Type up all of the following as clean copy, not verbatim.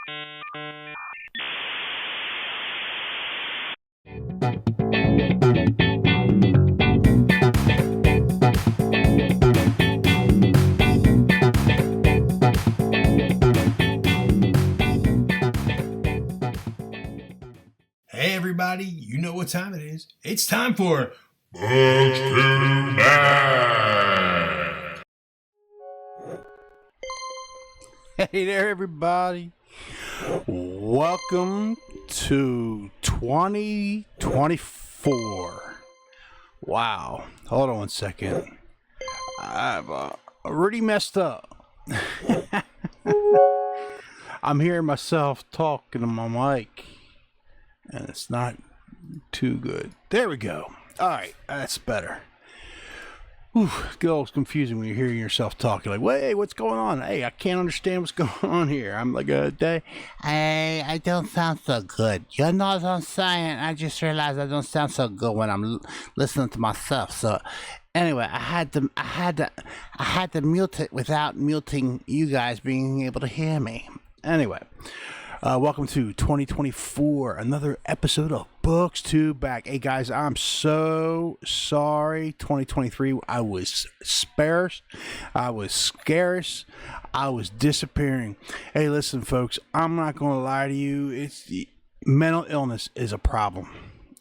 Hey everybody, you know what time it is. It's time for Books to Back. Hey there, everybody. Welcome to 2024. Wow. Hold on one second. I've already messed up. I'm hearing myself talking to my mic, and it's not too good. There we go. All right, that's better. Whew, it gets confusing when you're hearing yourself talking. Like, wait, what's going on? Hey, I can't understand what's going on here. I'm like, I don't sound so good. You know what I'm saying? I just realized I don't sound so good when I'm listening to myself. So, anyway, I had to mute it without muting you guys being able to hear me. Anyway. Welcome to 2024, another episode of Books to Back. Hey guys, I'm so sorry. 2023, I was sparse, I was scarce, I was disappearing. Hey, listen, folks, I'm not going to lie to you. Mental illness is a problem.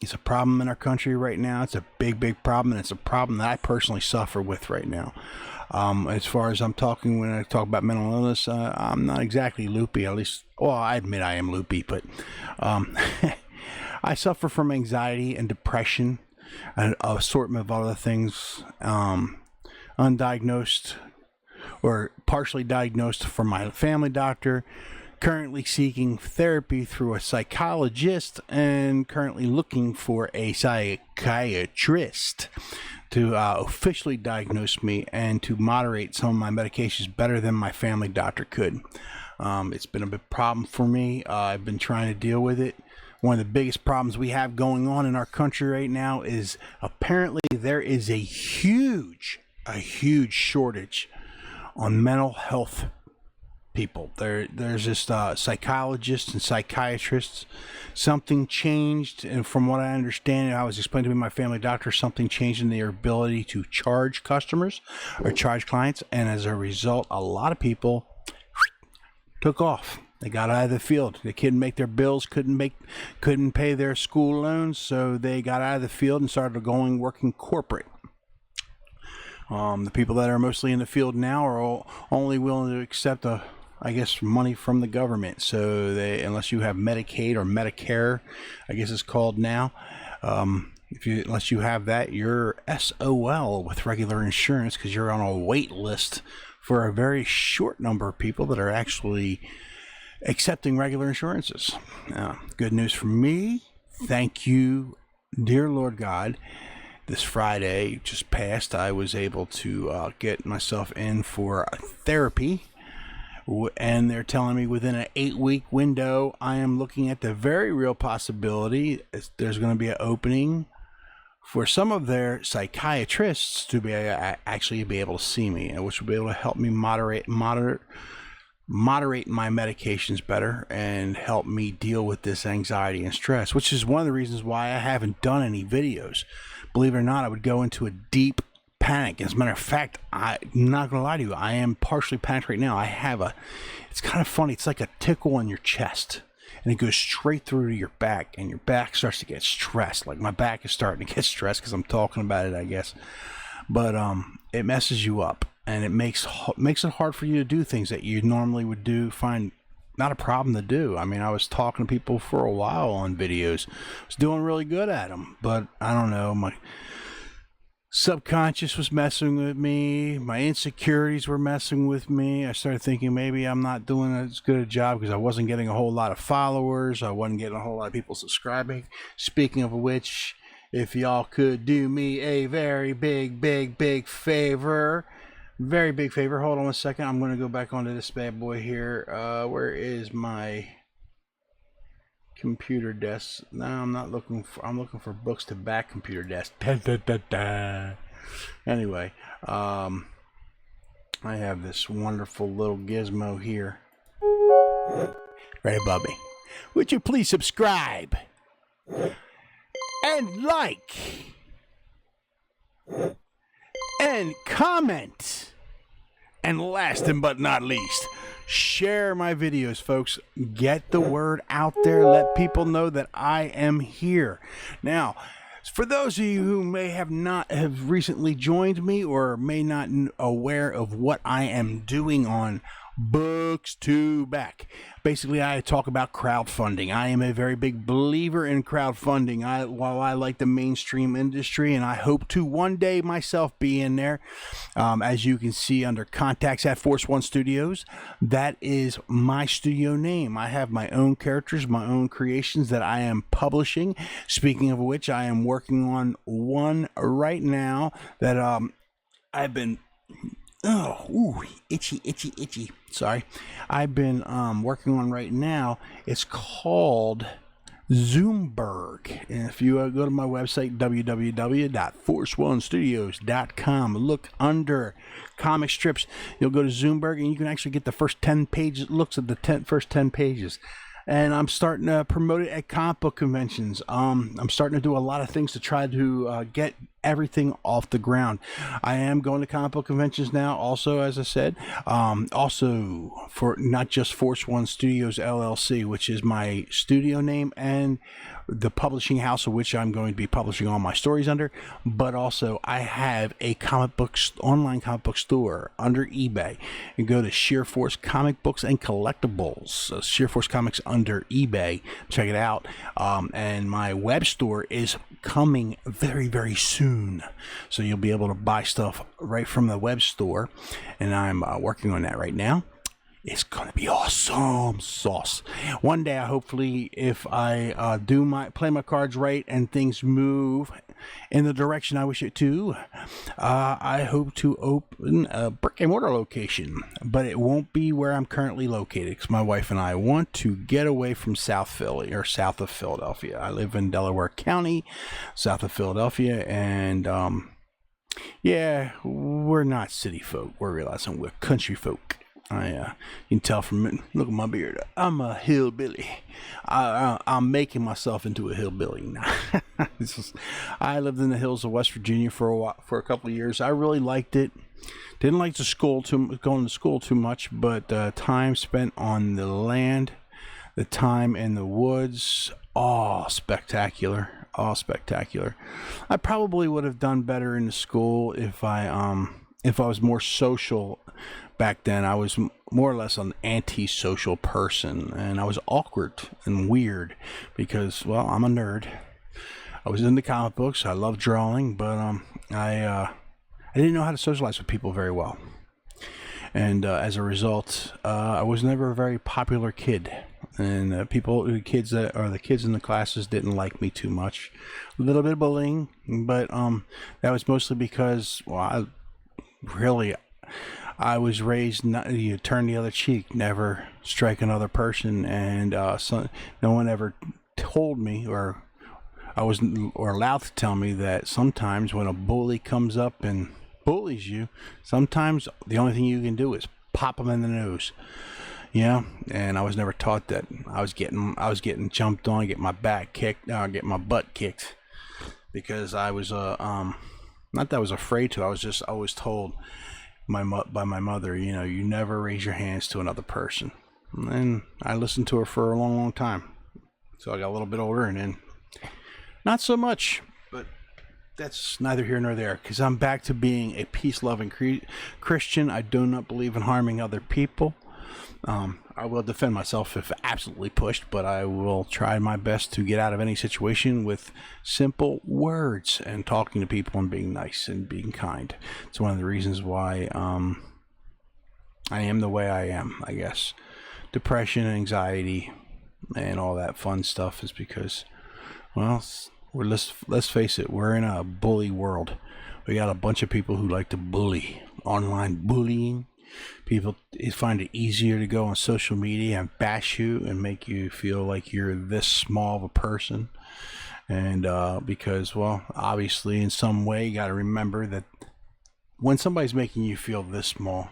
It's a problem in our country right now. It's a big, big problem, and it's a problem that I personally suffer with right now. As far as when I talk about mental illness, I'm not exactly loopy, at least, well, I admit I am loopy, but I suffer from anxiety and depression and an assortment of other things, undiagnosed or partially diagnosed from my family doctor, currently seeking therapy through a psychologist, and currently looking for a psychiatrist to officially diagnose me and to moderate some of my medications better than my family doctor could. It's been a big problem for me. I've been trying to deal with it. One of the biggest problems we have going on in our country right now is apparently there is a huge shortage on mental health people. There's just psychologists and psychiatrists. Something changed, and from what I understand, I was explaining to my family doctor, something changed in their ability to charge customers or charge clients, and as a result, a lot of people took off. They got out of the field. They couldn't make their bills, couldn't pay their school loans, so they got out of the field and started working corporate. The people that are mostly in the field now are only willing to accept money from the government. So unless you have Medicaid or Medicare, I guess it's called now, unless you have that, you're SOL with regular insurance because you're on a wait list for a very short number of people that are actually accepting regular insurances. Good news for me. Thank you, dear Lord God. This Friday just passed, I was able to get myself in for therapy, and they're telling me within an 8-week window, I am looking at the very real possibility there's going to be an opening for some of their psychiatrists to actually be able to see me, which will be able to help me moderate my medications better and help me deal with this anxiety and stress, which is one of the reasons why I haven't done any videos. Believe it or not, I would go into a deep panic. As a matter of fact, I'm not going to lie to you, I am partially panicked right now. It's kind of funny. It's like a tickle in your chest, and it goes straight through to your back, and your back starts to get stressed. Like my back is starting to get stressed because I'm talking about it, I guess. But it messes you up, and it makes it hard for you to do things that you normally would find not a problem to do. I mean, I was talking to people for a while on videos. I was doing really good at them, but I don't know, my subconscious was messing with me. My insecurities were messing with me. I started thinking maybe I'm not doing as good a job because I wasn't getting a whole lot of followers. I wasn't getting a whole lot of people subscribing. Speaking of which, if y'all could do me a very big favor, very big favor. Hold on a second. I'm going to go back onto this bad boy here. Where is my computer desk? No, I'm not looking for. I'm looking for Books to Back computer desk. Anyway, I have this wonderful little gizmo here. right above me. Would you please subscribe and like and comment? And last but not least, share my videos, folks. Get the word out there. Let people know that I am here. Now, for those of you who may have recently joined me or may not aware of what I am doing on Books to Back. Basically, I talk about crowdfunding. I am a very big believer in crowdfunding. While I like the mainstream industry, and I hope to one day myself be in there. As you can see under contacts at Force One Studios, that is my studio name. I have my own characters, my own creations that I am publishing. Speaking of which, I am working on one right now that I've been... Oh, ooh, itchy. Sorry. I've been working on right now. It's called Zoomberg. And if you go to my website, www.forceonestudios.com, look under comic strips, you'll go to Zoomberg, and you can actually get the first 10 pages, looks at the first 10 pages. And I'm starting to promote it at comic book conventions. I'm starting to do a lot of things to try to get everything off the ground. I am going to comic book conventions now, also, as I said. Also, for not just Force One Studios LLC, which is my studio name and the publishing house of which I'm going to be publishing all my stories under, but also I have a online comic book store under eBay. You go to Sheer Force Comic Books and Collectibles, Sheer Force Comics under eBay. Check it out. And my web store is coming very, very soon, so you'll be able to buy stuff right from the web store, and I'm working on that right now. It's gonna be awesome sauce. One day, hopefully, if I play my cards right and things move in the direction I wish it to, I hope to open a brick and mortar location, but it won't be where I'm currently located, because my wife and I want to get away from South Philly, or south of Philadelphia. I live in Delaware County, south of Philadelphia, and yeah, we're not city folk. We're realizing we're country folk. You can tell from look at my beard. I'm a hillbilly. I'm making myself into a hillbilly now. I lived in the hills of West Virginia for a couple of years. I really liked it. Didn't like going to school too much, but time spent on the land, the time in the woods, spectacular. I probably would have done better in the school if I was more social. Back then, I was more or less an anti-social person, and I was awkward and weird because, well, I'm a nerd. I was into comic books. I love drawing, but I didn't know how to socialize with people very well. And as a result, I was never a very popular kid. And the kids in the classes didn't like me too much. A little bit of bullying, but that was mostly because, well, I was raised not you turn the other cheek, never strike another person, and no one ever told me, or allowed to tell me, that sometimes when a bully comes up and bullies you, sometimes the only thing you can do is pop them in the nose. Yeah, and I was never taught that. I was getting jumped on, get my butt kicked, because I was not that I was afraid to. I was always told by my mother, you never raise your hands to another person. And I listened to her for a long, long time. So I got a little bit older, and then not so much. But that's neither here nor there, because I'm back to being a peace-loving Christian. I do not believe in harming other people. I will defend myself if absolutely pushed, but I will try my best to get out of any situation with simple words and talking to people and being nice and being kind. It's one of the reasons why I am the way I am, I guess. Depression, anxiety, and all that fun stuff is because, well, let's face it, we're in a bully world. We got a bunch of people who like to bully, online bullying. People find it easier to go on social media and bash you and make you feel like you're this small of a person. And because, well, obviously in some way you got to remember that when somebody's making you feel this small,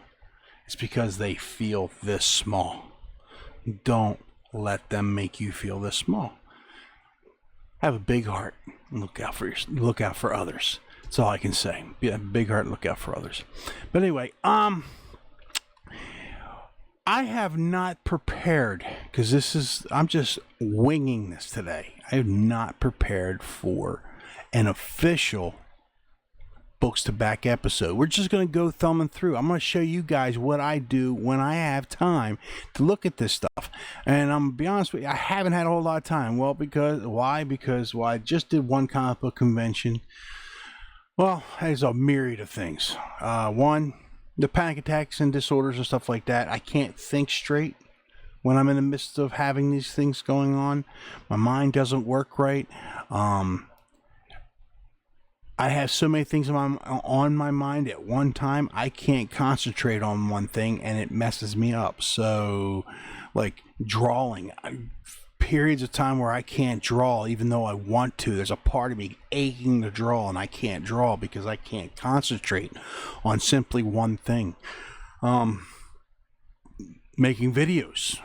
it's because they feel this small. Don't let them make you feel this small. Have a big heart and look out for others. That's all I can say. Have a big heart and look out for others. But anyway, I have not prepared, because I'm just winging this today. I have not prepared for an official Books to Back episode. We're just going to go thumbing through. I'm going to show you guys what I do when I have time to look at this stuff. And I'm going to be honest with you, I haven't had a whole lot of time. Well, why? Because I just did one comic book convention. Well, there's a myriad of things. One, the panic attacks and disorders and stuff like that. I can't think straight when I'm in the midst of having these things going on. My mind doesn't work right. I have so many things on my mind at one time, I can't concentrate on one thing, and it messes me up. So, like drawing, periods of time where I can't draw even though I want to. There's a part of me aching to draw, and I can't draw because I can't concentrate on simply one thing. Making videos.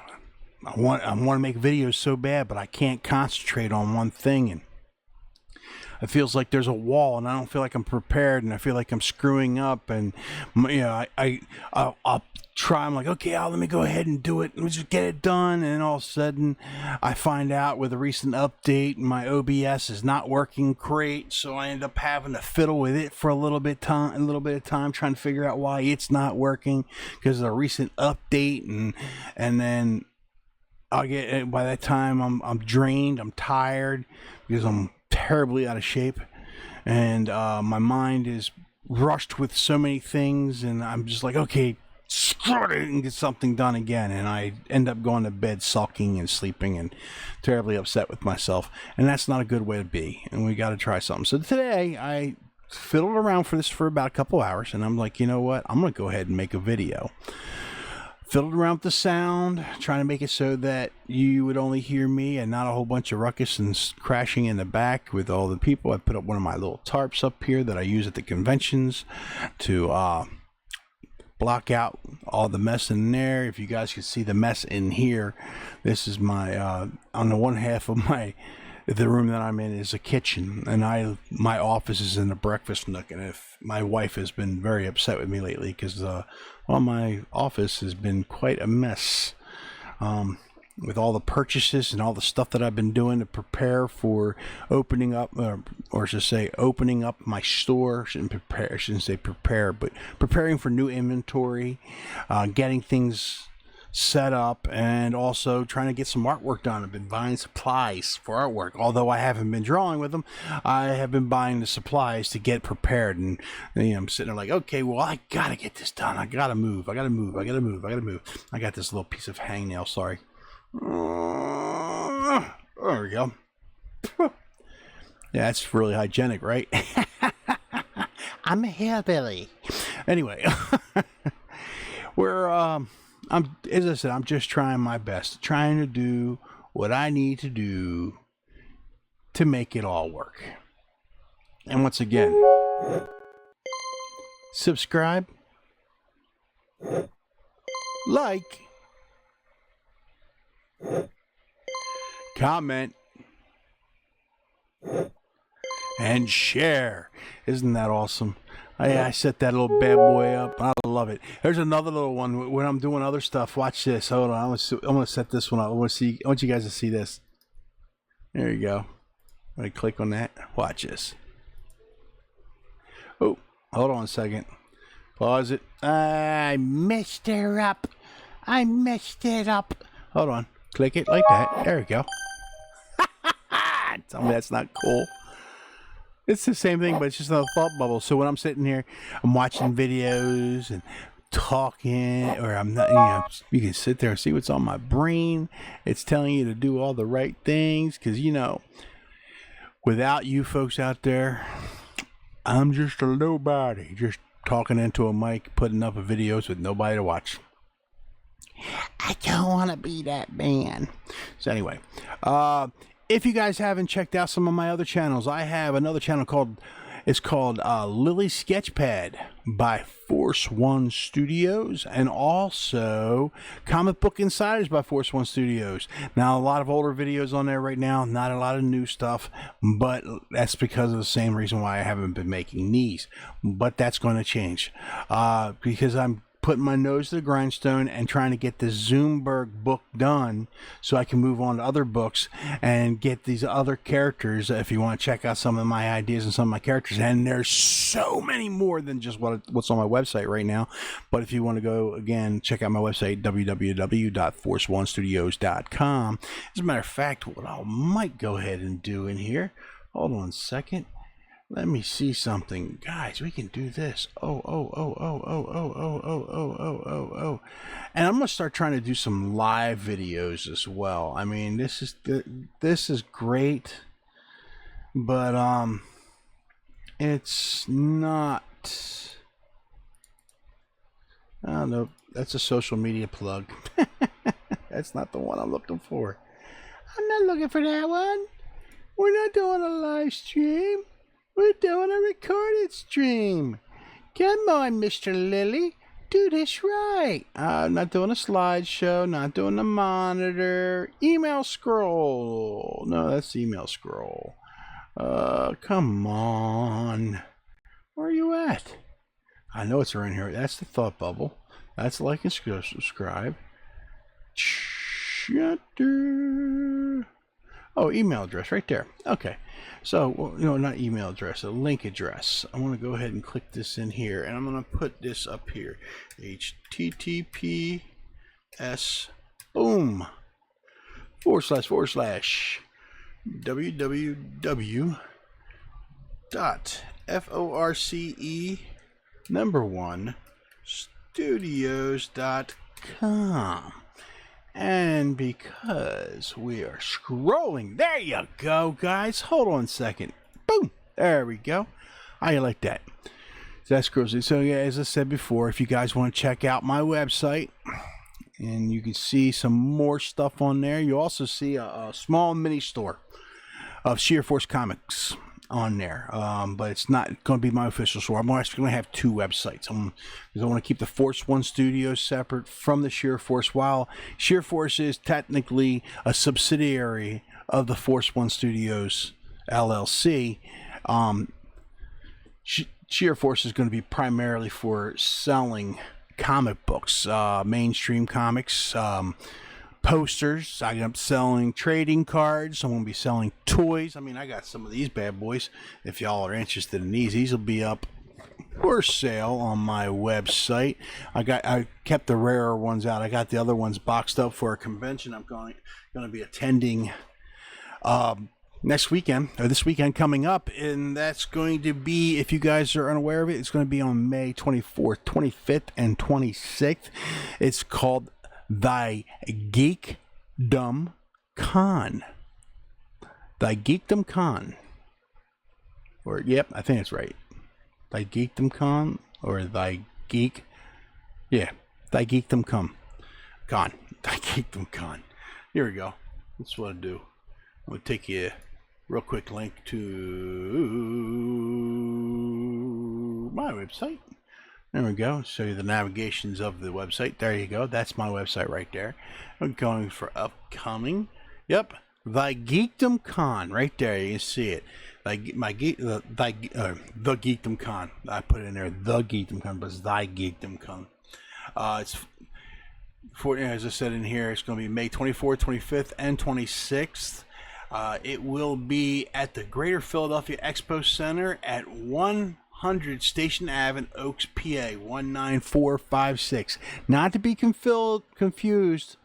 I want to make videos so bad, but I can't concentrate on one thing, and it feels like there's a wall, and I don't feel like I'm prepared, and I feel like I'm screwing up, and I'll try. I'm like, okay, let me go ahead and do it, and we just get it done. And then all of a sudden, I find out with a recent update, my OBS is not working great, so I end up having to fiddle with it for a little bit of time, trying to figure out why it's not working because of a recent update, and then I'll get, by that time I'm drained, I'm tired because I'm terribly out of shape, and my mind is rushed with so many things, and I'm just like, okay, screw it and get something done again. And I end up going to bed sulking and sleeping and terribly upset with myself, and that's not a good way to be, and we got to try something. So today I fiddled around for this for about a couple hours, and I'm like, you know what, I'm gonna go ahead and make a video. Fiddled around with the sound, trying to make it so that you would only hear me and not a whole bunch of ruckus and crashing in the back with all the people. I put up one of my little tarps up here that I use at the conventions to block out all the mess in there. If you guys can see the mess in here, this is my, on the one half of the room that I'm in is a kitchen, and my office is in the breakfast nook. And if my wife has been very upset with me lately because my office has been quite a mess with all the purchases and all the stuff that I've been doing to prepare for opening up, or should say opening up my store. I shouldn't say prepare, but preparing for new inventory, getting things set up, and also trying to get some artwork done. I've been buying supplies for artwork. Although I haven't been drawing with them, I have been buying the supplies to get prepared. And I'm sitting there like, okay, well, I gotta get this done. I gotta move. I got this little piece of hangnail. Sorry. There we go. Yeah, that's really hygienic, right? I'm a hillbilly. Anyway, as I said, I'm just trying my best, trying to do what I need to do to make it all work. And once again, subscribe, like, comment, and share. Isn't that awesome? I set that little bad boy up. I love it. There's another little one when I'm doing other stuff. Watch this. Hold on. I'm gonna set this one up. I want you guys to see this. There you go. Let me click on that. Watch this. Oh, hold on a second. Pause it. I messed her up. I messed it up. Hold on. Click it like that. There we go. Tell me that's not cool. It's the same thing, but it's just another thought bubble. So when I'm sitting here, I'm watching videos and talking, or I'm not, you can sit there and see what's on my brain. It's telling you to do all the right things, because, without you folks out there, I'm just a nobody, just talking into a mic, putting up videos with nobody to watch. I don't want to be that man. So anyway, if you guys haven't checked out some of my other channels, I have another channel called It's called Lilly Sketchpad by Force One Studios, and also Comic Book Insiders by Force One Studios. Now, a lot of older videos on there right now, not a lot of new stuff, but that's because of the same reason why I haven't been making these. But that's going to change because I'm putting my nose to the grindstone and trying to get the Zoomberg book done so I can move on to other books and get these other characters. If you want to check out some of my ideas and some of my characters, and there's so many more than just what's on my website right now. But if you want to go again, check out my website, www.force1studios.com. As a matter of fact, what I might go ahead and do in here, hold on a second. Let me see something. Guys, we can do this. Oh. And I'm going to start trying to do some live videos as well. I mean, this is great, but it's not. I don't know. That's a social media plug. That's not the one I'm looking for. I'm not looking for that one. We're not doing a live stream. We're doing a recorded stream. Come on, Mr. Lilly. Do this right. I'm not doing a slideshow, not doing a monitor. Email scroll. No, that's email scroll. Come on. Where are you at? I know it's around here. That's the thought bubble. That's like and subscribe. Shutter. Oh, email address right there. Okay. So, well, not email address, a link address. I want to go ahead and click this in here, and I'm going to put this up here. HTTPS boom / www.force1studios.com. And because we are scrolling, there you go, guys. Hold on a second. Boom. There we go. How you like that? So that scrolls it. So yeah, as I said before, if you guys want to check out my website, and you can see some more stuff on there. You also see a small mini store of Sheer Force comics on there, but it's not going to be my official store. I'm actually going to have two websites. Because I want to keep the Force One Studios separate from the Sheer Force. While Sheer Force is technically a subsidiary of the Force One Studios LLC, Sheer Force is going to be primarily for selling comic books, mainstream comics, posters. I'm selling trading cards. I'm going to be selling toys. I mean, I got some of these bad boys. If y'all are interested in these will be up for sale on my website. I kept the rarer ones out. I got the other ones boxed up for a convention I'm going to be attending next weekend, or this weekend coming up, and that's going to be, if you guys are unaware of it, it's going to be on May 24th, 25th, and 26th. It's called Thy Geekdom Con. Thy Geekdom Con. Or, yep, I think it's right. Thy Geekdom Con, or Thy Geek. Yeah, Thy Geekdom Con. Thy Geekdom Con. Here we go. That's what I do. I'm going to take you a real quick link to my website. There we go. Show you the navigations of the website. There you go. That's my website right there. I'm going for upcoming. Yep. Thy Geekdom Con. Right there. You can see it. The Geekdom Con. I put it in there. The Geekdom Con, but it's Thy Geekdom Con. It's for, as I said in here, it's going to be May 24th, 25th, and 26th. It will be at the Greater Philadelphia Expo Center at 100 Station Ave in Oaks, PA, 19456. Not to be confused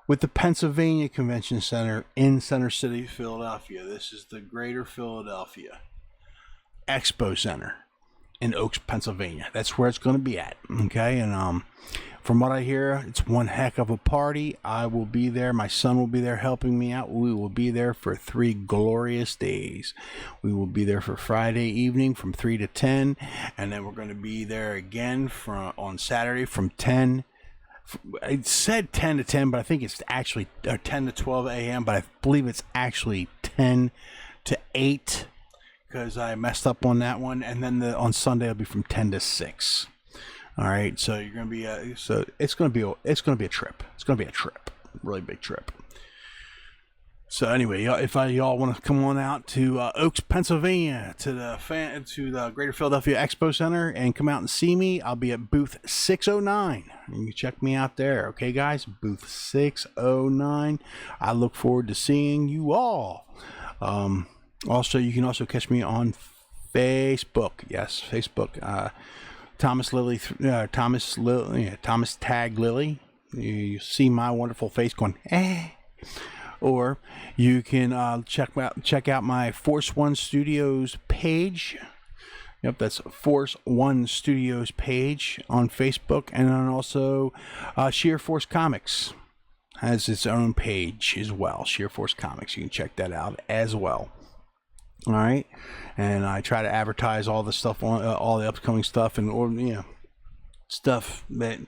with the Pennsylvania Convention Center in Center City, Philadelphia. This is the Greater Philadelphia Expo Center in Oaks, Pennsylvania. That's where it's going to be at. Okay, and from what I hear, it's one heck of a party. I will be there. My son will be there helping me out. We will be there for 3 glorious days. We will be there for Friday evening from 3 to 10, and then we're going to be there again on Saturday from 10. It said 10 to 10, but I think it's actually 10 to 12 a.m., but I believe it's actually 10 to 8. because I messed up on that one, and then on Sunday it'll be from 10 to 6. All right, so you're gonna be so it's gonna be a trip. It's gonna be a trip, really big trip. So anyway, if y'all want to come on out to Oaks, Pennsylvania, to the Greater Philadelphia Expo Center and come out and see me, I'll be at booth 609. You can check me out there, okay, guys? Booth 609. I look forward to seeing you all. Also, you can also catch me on Facebook. Yes, Facebook. Thomas Lilly, Thomas Tag Lilly. You see my wonderful face going, eh. Or you can check out my Force One Studios page. Yep, that's Force One Studios page on Facebook, and then also Sheer Force Comics has its own page as well. Sheer Force Comics, you can check that out as well. All right, and I try to advertise all the stuff on all the upcoming stuff and stuff that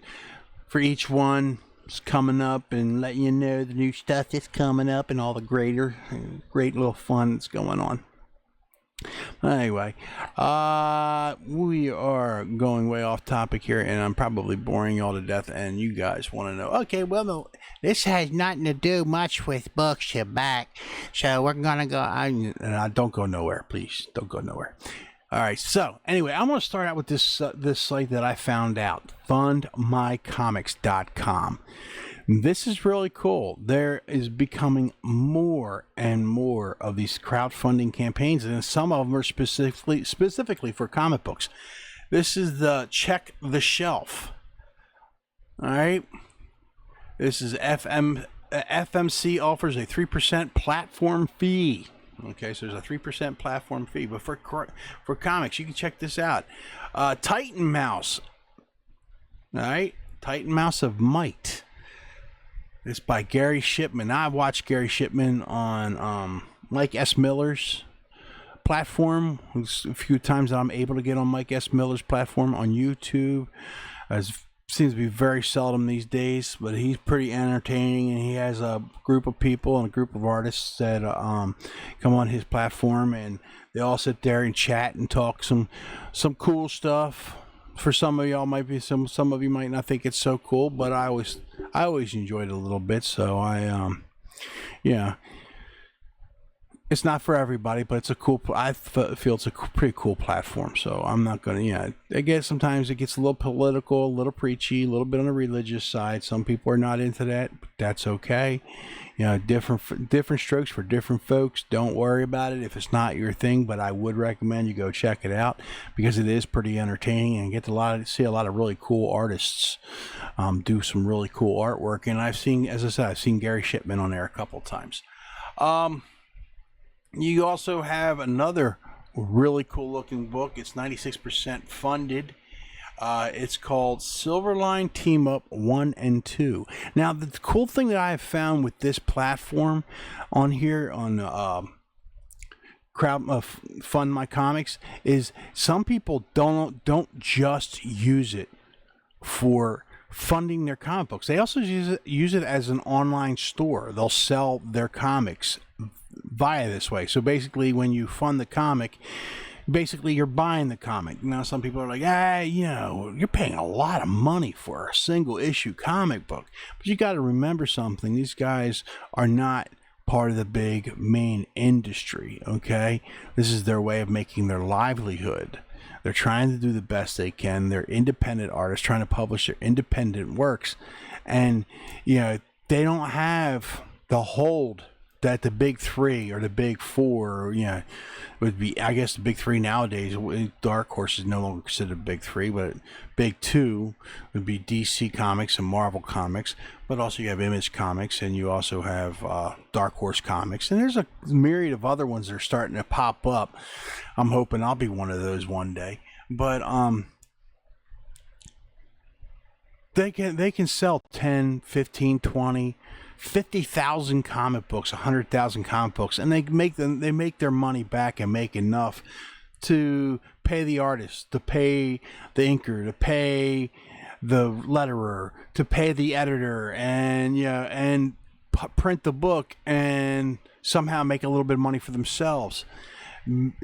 for each one. Coming up and let you know the new stuff that's coming up and all the great little fun that's going on. Anyway, we are going way off topic here, and I'm probably boring y'all to death, and you guys want to know, okay, well, this has nothing to do much with books to back, so we're gonna go, don't go nowhere, please, don't go nowhere. All right, so anyway, I'm going to start out with this site that I found out, fundmycomics.com. This is really cool. There is becoming more and more of these crowdfunding campaigns, and some of them are specifically for comic books. This is the Check the Shelf. All right, this is FMC offers a 3% platform fee. Okay, so there's a 3% platform fee, but for comics, you can check this out. Titan Mouse. All right, Titan Mouse of Might. It's by Gary Shipman. I've watched Gary Shipman on Mike S. Miller's platform. There's a few times that I'm able to get on Mike S. Miller's platform on YouTube. Seems to be very seldom these days, but he's pretty entertaining, and he has a group of people and a group of artists that come on his platform, and they all sit there and chat and talk some cool stuff. For some of y'all, might be some of you might not think it's so cool, but I always enjoyed it a little bit. So it's not for everybody, but it's a cool. I feel it's a pretty cool platform. So I'm not gonna. I guess sometimes it gets a little political, a little preachy, a little bit on the religious side. Some people are not into that, but that's okay. Different strokes for different folks. Don't worry about it if it's not your thing, but I would recommend you go check it out because it is pretty entertaining and get see a lot of really cool artists do some really cool artwork. And I've seen Gary Shipman on there a couple times. You also have another really cool looking book. It's 96% funded. It's called Silverline Team-Up 1 and 2. Now, the cool thing that I have found with this platform on here on Fund My Comics is some people don't just use it for funding their comic books. They also use it as an online store. They'll sell their comics via this way. So basically, when you fund the comic, basically you're buying the comic. Now some people are like, you're paying a lot of money for a single issue comic book. But you got to remember something. These guys are not part of the big main industry, okay? This is their way of making their livelihood. They're trying to do the best they can. They're independent artists trying to publish their independent works. And, they don't have the hold that the big three or the big four, would be. I guess the big three nowadays, Dark Horse is no longer considered big three, but big two would be DC Comics and Marvel Comics. But also you have Image Comics, and you also have Dark Horse Comics, and there's a myriad of other ones that are starting to pop up. I'm hoping I'll be one of those one day. But they can sell 10, 15, 20, 50,000 comic books, 100,000 comic books, and they make their money back and make enough to pay the artist, to pay the inker, to pay the letterer, to pay the editor, and print the book and somehow make a little bit of money for themselves.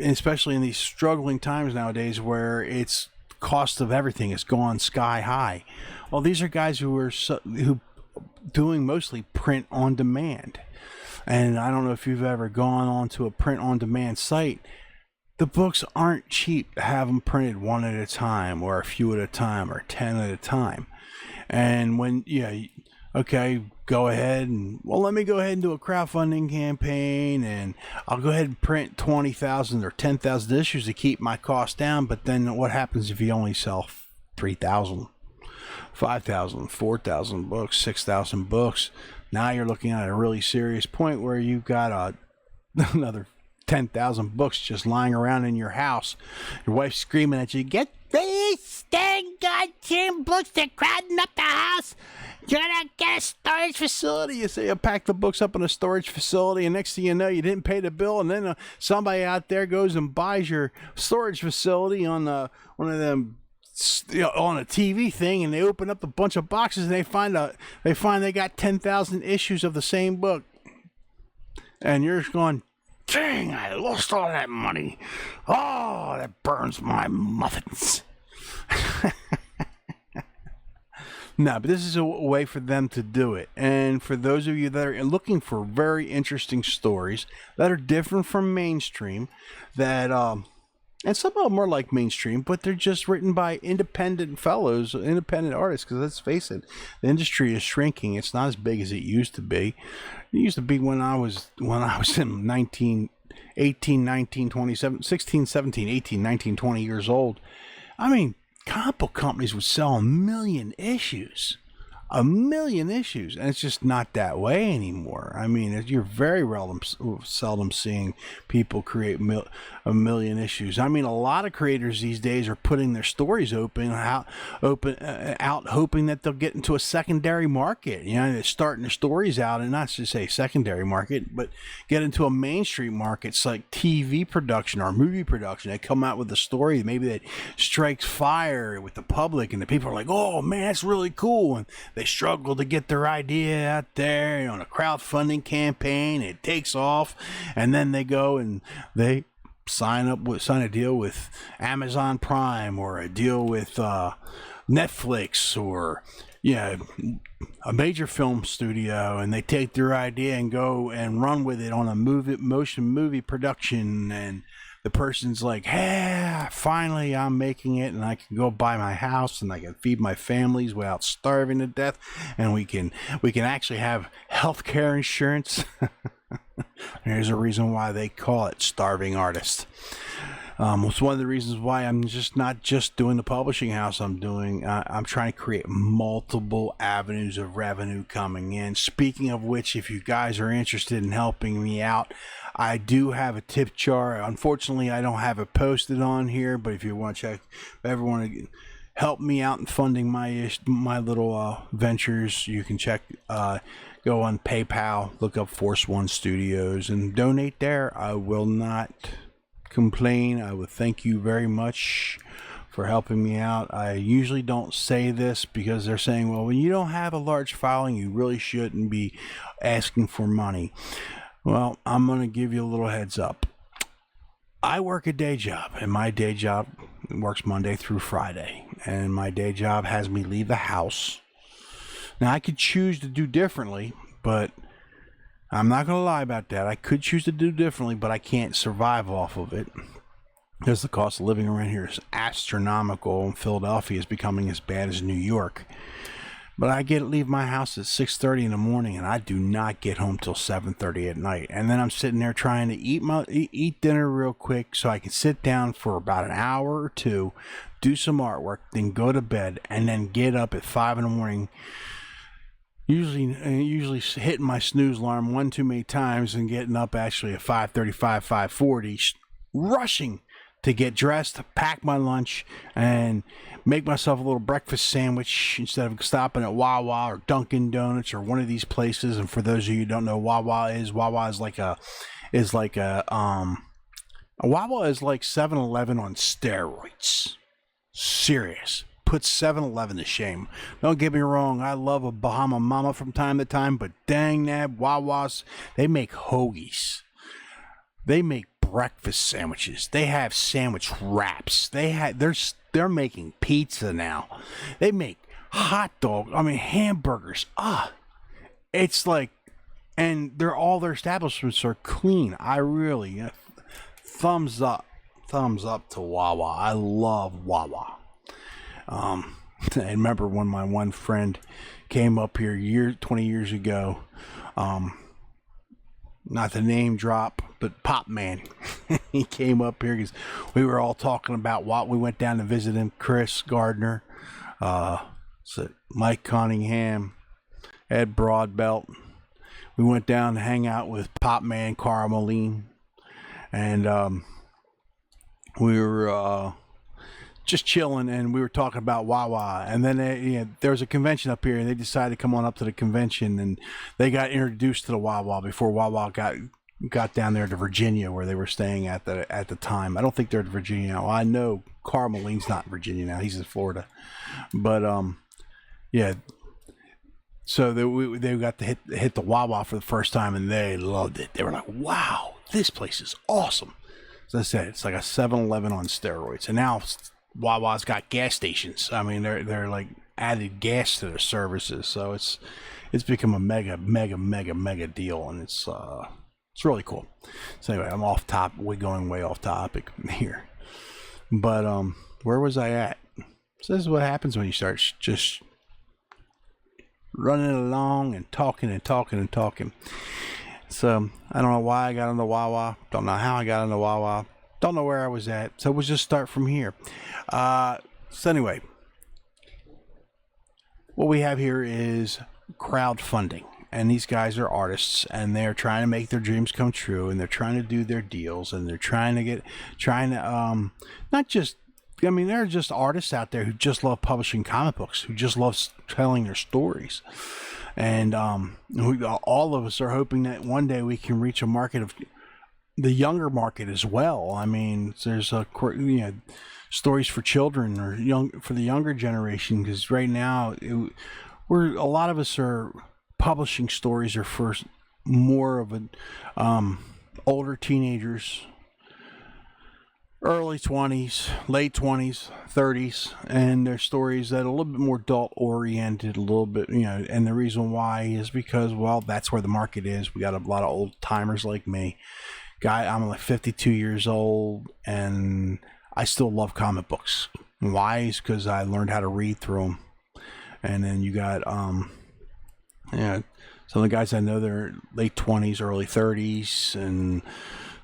especially in these struggling times nowadays where it's cost of everything has gone sky high. Well, these are guys who doing mostly print on demand. And I don't know if you've ever gone onto a print on demand site. The books aren't cheap to have them printed one at a time, or a few at a time, or 10 at a time. And when, okay, go ahead and, let me go ahead and do a crowdfunding campaign, and I'll go ahead and print 20,000 or 10,000 issues to keep my costs down. But then what happens if you only sell 3,000, 5,000, 4,000 books, 6,000 books? Now you're looking at a really serious point where you've got another 10,000 books just lying around in your house. Your wife's screaming at you, "Get these dang goddamn books, they're crowding up the house. You're gonna get a storage facility." You say you pack the books up in a storage facility, and next thing you know, you didn't pay the bill, and then somebody out there goes and buys your storage facility on one of them, on a TV thing, and they open up a bunch of boxes and they find they got 10,000 issues of the same book, and you're just going, "Dang, I lost all that money. Oh, that burns my muffins." No, but this is a way for them to do it. And for those of you that are looking for very interesting stories that are different from mainstream, that and some of them are like mainstream, but they're just written by independent fellows, independent artists, because let's face it, the industry is shrinking. It's not as big as it used to be. It used to be when I was in 18, 19, 27, 16, 17, 18, 19, 20 years old. I mean, comic book companies would sell 1 million issues. 1 million issues, and it's just not that way anymore. I mean, you're very seldom seeing people create 1 million issues. I mean, a lot of creators these days are putting their stories out, hoping that they'll get into a secondary market. They're starting their stories out, and not to say secondary market, but get into a mainstream market. It's like TV production or movie production. They come out with a story, maybe that strikes fire with the public, and the people are like, "Oh man, that's really cool," and they struggle to get their idea out there on a crowdfunding campaign. It takes off, and then they go and they sign a deal with Amazon Prime, or a deal with Netflix, or a major film studio, and they take their idea and go and run with it on a motion movie production, and the person's like, "Hey, finally I'm making it, and I can go buy my house, and I can feed my families without starving to death, and we can actually have healthcare insurance." There's a reason why they call it starving artist. It's one of the reasons why I'm just not just doing the publishing house. I'm trying to create multiple avenues of revenue coming in. Speaking of which, if you guys are interested in helping me out, I do have a tip jar. Unfortunately, I don't have it posted on here, but if you want to check, if you ever want to help me out in funding my little ventures, you can check. Go on PayPal, look up Force One Studios, and donate there. I will not complain. I would thank you very much for helping me out. I usually don't say this because they're saying, well, when you don't have a large following, you really shouldn't be asking for money. Well, I'm going to give you a little heads up. I work a day job, and my day job works Monday through Friday, and my day job has me leave the house. Now, I could choose to do differently, but I'm not going to lie about that. I could choose to do differently, but I can't survive off of it because the cost of living around here is astronomical, and Philadelphia is becoming as bad as New York. But I leave my house at 6:30 in the morning, and I do not get home till 7:30 at night. And then I'm sitting there trying to eat dinner real quick so I can sit down for about an hour or two, do some artwork, then go to bed, and then get up at 5 in the morning. Usually hitting my snooze alarm one too many times and getting up actually at 5:35, 5:40, rushing to get dressed, pack my lunch, and make myself a little breakfast sandwich instead of stopping at Wawa or Dunkin' Donuts or one of these places. And for those of you who don't know, Wawa is like 7-Eleven on steroids. Serious. Put 7-Eleven to shame. Don't get me wrong, I love a Bahama Mama from time to time, but dang that, Wawa's, they make hoagies. They make breakfast sandwiches. They have sandwich wraps. They're making pizza now. They make hot dog. I mean hamburgers. It's like, and all their establishments are clean. I really thumbs up to Wawa. I love Wawa. I remember when my one friend came up here 20 years ago. Not the name drop, but Pop Man. He came up here because we were all talking about what we went down to visit him. Chris Gardner, Mike Cunningham, Ed Broadbelt. We went down to hang out with Pop Man, Carl Moline, and we were just chilling, and we were talking about Wawa. And then there was a convention up here, and they decided to come on up to the convention, and they got introduced to the Wawa before Wawa got down there to Virginia, where they were staying at the time. I don't think they're in Virginia now. I know Carl Moline's not in Virginia now; he's in Florida. But yeah. So they got to hit the Wawa for the first time, and they loved it. They were like, "Wow, this place is awesome." As I said, it's like a 7-Eleven on steroids, and now Wawa's got gas stations. I mean, they're like added gas to their services, so it's become a mega deal, and it's really cool. So anyway, I'm off topic. We're going way off topic here, but where was I at? So this is what happens when you start just running along and talking. So I don't know why I got on the Wawa. Don't know how I got on the Wawa. Don't know where I was at. So we'll just start from here. So anyway, what we have here is crowdfunding. And these guys are artists, and they're trying to make their dreams come true, and they're trying to do their deals, and they're trying to not just, I mean, there are just artists out there who just love publishing comic books, who just love telling their stories. And all of us are hoping that one day we can reach a market of the younger market as well. I mean, there's stories for children or for the younger generation, because right now a lot of us are publishing stories are for more of an older teenagers, early 20s, late 20s, 30s, and they're stories that are a little bit more adult oriented, a little bit, and the reason why is because, well, that's where the market is. We got a lot of old timers like me. I'm like 52 years old, and I still love comic books. Why? Is because I learned how to read through them. And then you got, some of the guys I know, they're late 20s, early 30s, and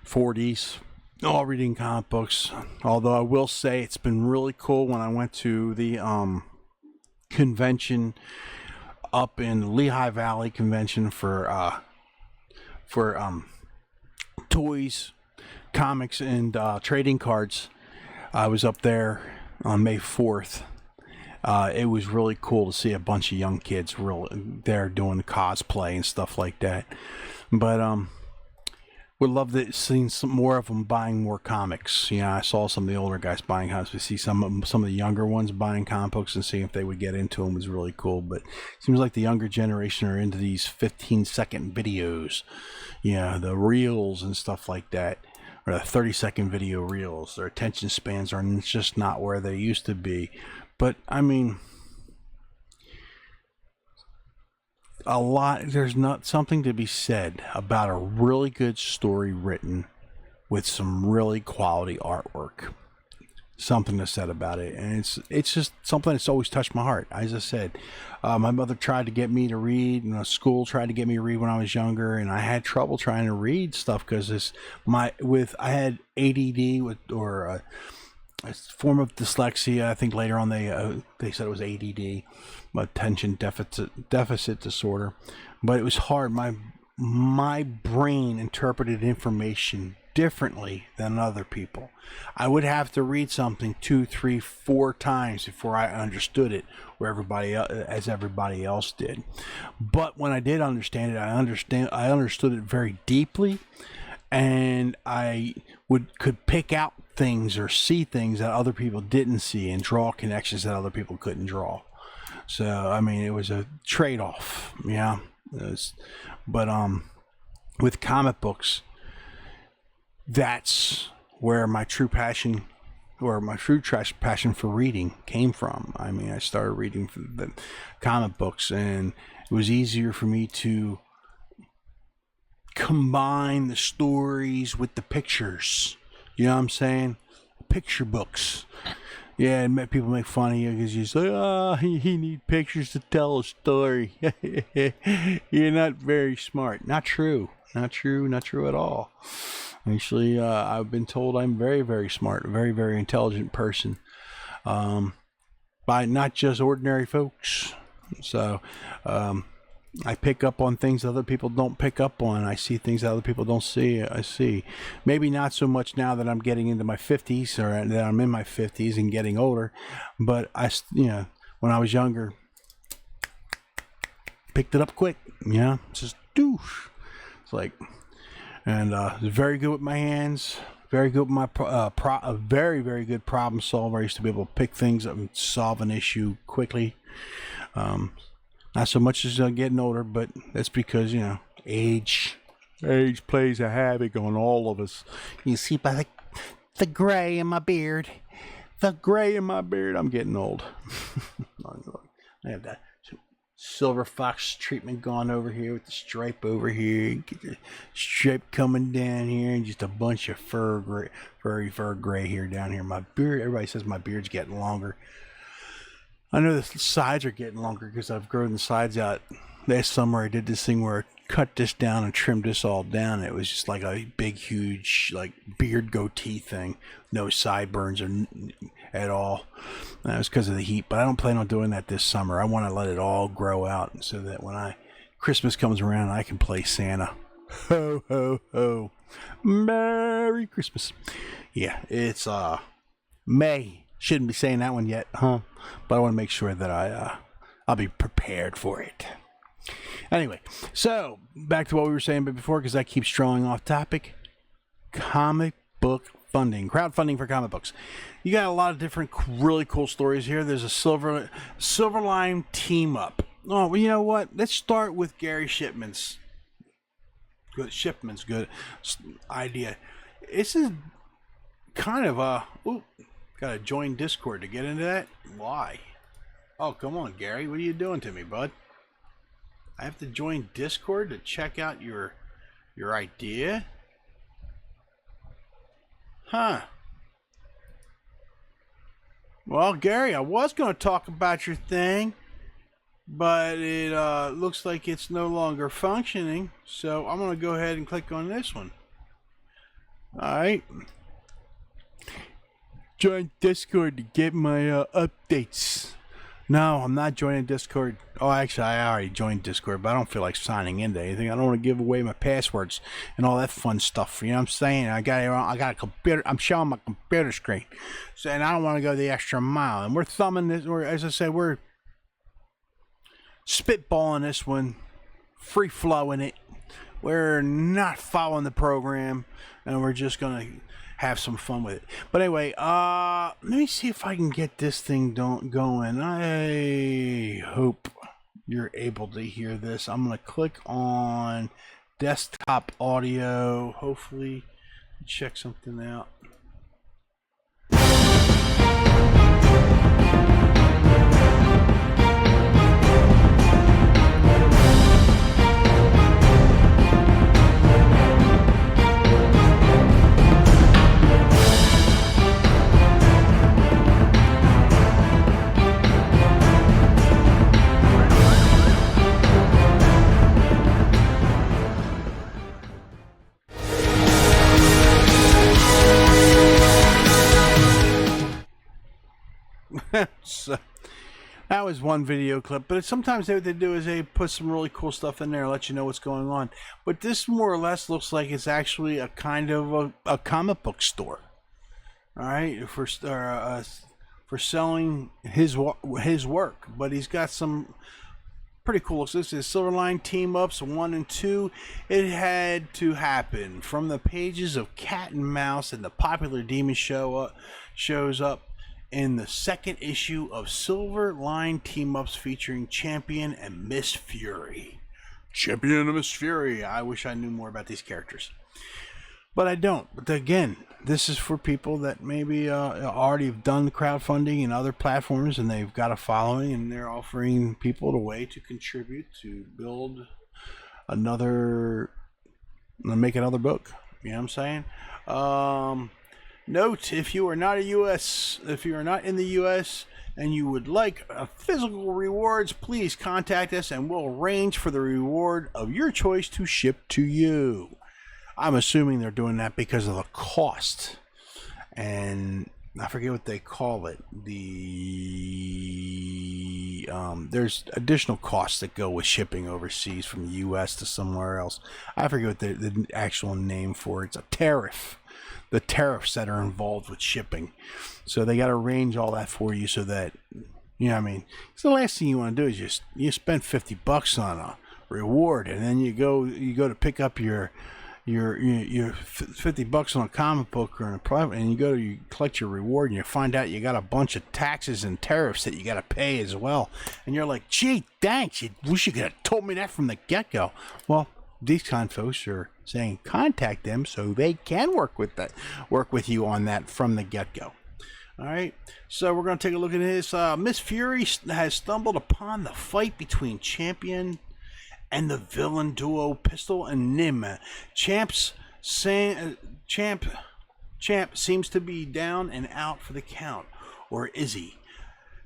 40s. All reading comic books. Although I will say it's been really cool when I went to the convention up in Lehigh Valley convention for toys, comics, and trading cards. I was up there on May 4th. It was really cool to see a bunch of young kids there doing cosplay and stuff like that. But would love to see some more of them buying more comics. I saw some of the older guys buying comics. We see some of the younger ones buying comic books and seeing if they would get into them was really cool. But it seems like the younger generation are into these 15-second videos, the reels and stuff like that, or the 30-second video reels. Their attention spans are just not where they used to be. But I mean, there's not something to be said about a really good story written with some really quality artwork. Something to said about it, and it's just something that's always touched my heart. As I said, my mother tried to get me to read, and school tried to get me to read when I was younger, and I had trouble trying to read stuff because I had ADD or a form of dyslexia. I think later on they said it was ADD, attention deficit disorder. But it was hard. My brain interpreted information differently than other people. I would have to read something 2, 3, 4 times before I understood it, as everybody else did. But when I did understand it, I understood it very deeply, and I could pick out things or see things that other people didn't see and draw connections that other people couldn't draw. So I mean, it was a trade-off. But with comic books, that's where my true passion, or my true passion for reading came from. I mean, I started reading the comic books, and it was easier for me to combine the stories with the pictures. You know what I'm saying? Picture books. Yeah, and people make fun of you because you say, "Oh, you need pictures to tell a story." You're not very smart. Not true. Not true. Not true at all. Actually, I've been told I'm very, very smart, a very, very intelligent person, by not just ordinary folks. So, I pick up on things other people don't pick up on. I see things that other people don't see. I see. Maybe not so much now that I'm getting into my 50s, or that I'm in my 50s and getting older, but when I was younger, picked it up quick. Just doosh. It's like, and very good with my hands. Very good with my a very, very good problem solver. I used to be able to pick things up and solve an issue quickly. Not so much as getting older, but that's because, age plays a havoc on all of us. You see by the gray in my beard. The gray in my beard. I'm getting old. I have that silver fox treatment going over here with the stripe over here. Get the stripe coming down here, and just a bunch of furry fur gray here down here. My beard, everybody says my beard's getting longer. I know the sides are getting longer because I've grown the sides out. Last summer I did this thing where I cut this down and trimmed this all down. It was just like a big, huge, like beard goatee thing. No sideburns at all. That was because of the heat. But I don't plan on doing that this summer. I want to let it all grow out so that when Christmas comes around, I can play Santa. Ho, ho, ho. Merry Christmas. Yeah, it's May. Shouldn't be saying that one yet, huh? But I want to make sure that I'll be prepared for it. Anyway, so back to what we were saying before, because I keep strolling off topic. Comic book funding, crowdfunding for comic books. You got a lot of different really cool stories here. There's a Silverline Team-Up. Oh, well, you know what? Let's start with Gary Shipman's good idea. This is kind of gotta join Discord to get into that? Why? Oh, come on, Gary. What are you doing to me, bud? I have to join Discord to check out your idea? Huh. Well, Gary, I was going to talk about your thing, but it looks like it's no longer functioning, so I'm going to go ahead and click on this one. Alright. Join Discord to get my updates. No, I'm not joining Discord. Oh, actually, I already joined Discord, but I don't feel like signing into anything. I don't want to give away my passwords and all that fun stuff. You know what I'm saying? I got a computer. I'm showing my computer screen, so, and I don't want to go the extra mile. And we're thumbing this. As I said, we're spitballing this one, free flowing it. We're not following the program, and we're just gonna have some fun with it. But anyway, let me see if I can get this thing going. I hope you're able to hear this. I'm gonna click on desktop audio. Hopefully, check something out. So that was one video clip, but sometimes what they do is they put some really cool stuff in there and let you know what's going on. But this more or less looks like it's actually a kind of a comic book store. All right, for selling his work, but he's got some pretty cool. So this is Silverline Team-Ups 1 and 2. It had to happen from the pages of Cat and Mouse, and the popular demon shows up in the second issue of Silverline Team-Ups featuring Champion and Miss Fury. Champion and Miss Fury. I wish I knew more about these characters. But I don't. But again, this is for people that maybe already have done crowdfunding in other platforms and they've got a following and they're offering people a way to contribute to build make another book. You know what I'm saying? Note, if you are not in the U.S. and you would like physical rewards, please contact us and we'll arrange for the reward of your choice to ship to you. I'm assuming they're doing that because of the cost. And I forget what they call it. There's additional costs that go with shipping overseas from the U.S. to somewhere else. I forget what the actual name for it. It's a tariff. The tariffs that are involved with shipping. So they got to arrange all that for you so that, you know what I mean? So the last thing you want to do is you spend $50 on a reward and then you go to pick up your $50 on a comic book or in a private, and you collect your reward and you find out you got a bunch of taxes and tariffs that you got to pay as well, and you're like, gee, thanks, you wish you could have told me that from the get-go. Well, these kind of folks are saying contact them so they can work with you on that from the get-go. All right, so we're going to take a look at this. Miss Fury has stumbled upon the fight between Champion and the villain duo Pistol and Nim. Champ seems to be down and out for the count, or is he?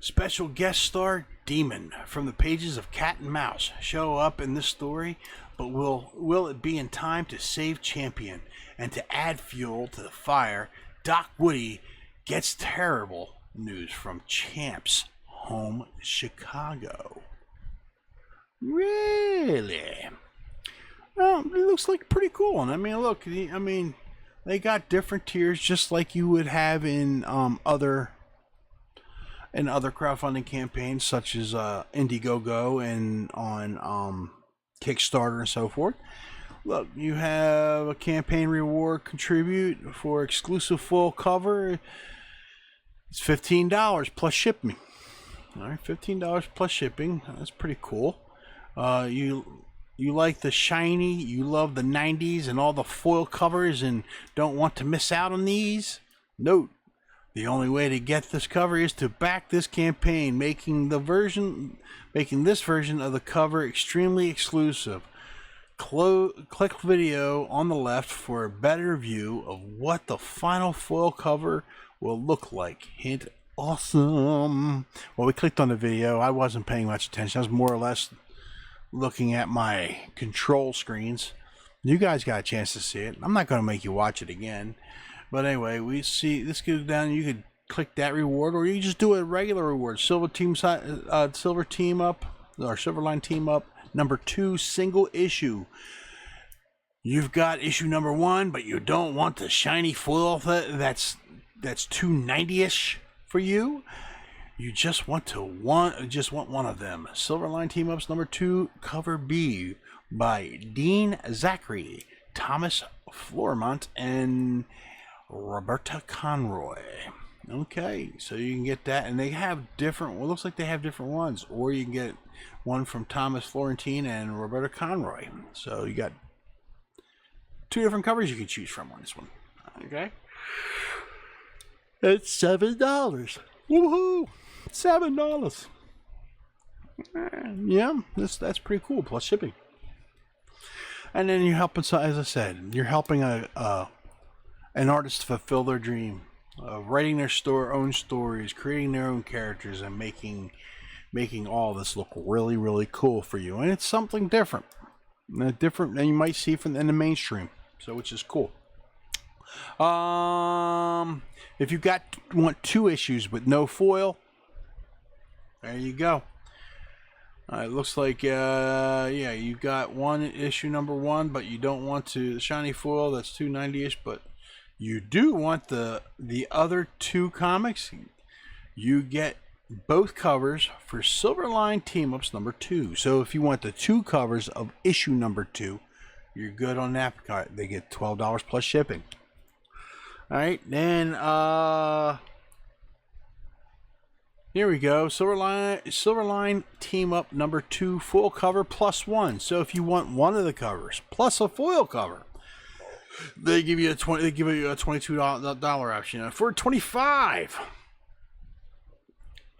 Special guest star Demon from the pages of Cat and Mouse show up in this story, but will it be in time to save Champion? And to add fuel to the fire, Doc Woody gets terrible news from Champ's home, Chicago. Really? Well, it looks like pretty cool. And I mean, look, they got different tiers just like you would have in other crowdfunding campaigns such as Indiegogo and on Kickstarter and so forth. Look, you have a campaign reward contribute for exclusive full cover. It's $15 plus shipping. All right, $15 plus shipping. That's pretty cool. You like the shiny, you love the 90s and all the foil covers and don't want to miss out on these? Note, the only way to get this cover is to back this campaign, making this version of the cover extremely exclusive. Click video on the left for a better view of what the final foil cover will look like. Hint, awesome. Well, we clicked on the video. I wasn't paying much attention. I was more or less looking at my control screens. You guys got a chance to see it. I'm not going to make you watch it again. But anyway, we see this goes down. You could click that reward, or you just do a regular reward. Silver Team-Up, or Silverline Team-Up, #2, single issue. You've got issue #1, but you don't want the shiny foil that's too 90-ish for you. You just want one of them. Silverline Team-Ups #2, cover B, by Dean Zachary, Thomas Flormont, and Roberta Conroy. Okay, so you can get that, and they have different. Well, it looks like they have different ones, or you can get one from Thomas Florentine and Roberta Conroy. So you got 2 different covers you can choose from on this one. Okay, it's $7. Woohoo! $7. Yeah, that's pretty cool. Plus shipping, and then you're helping. As I said, you're helping an artist fulfill their dream of writing their own stories, creating their own characters, and making all this look really, really cool for you. And it's something different than you might see in the mainstream. So, which is cool. If you want 2 issues with no foil, there you go. It looks like you got one issue #1, but you don't want the shiny foil. That's 290-ish, but you do want the other 2 comics. You get both covers for Silverline Team-Ups #2. So if you want the 2 covers of issue #2, you're good on that. They get $12 plus shipping. All right, then here we go. Silverline Team-Up #2, full cover +1. So if you want one of the covers plus a foil cover, They give you a $22 option for $25.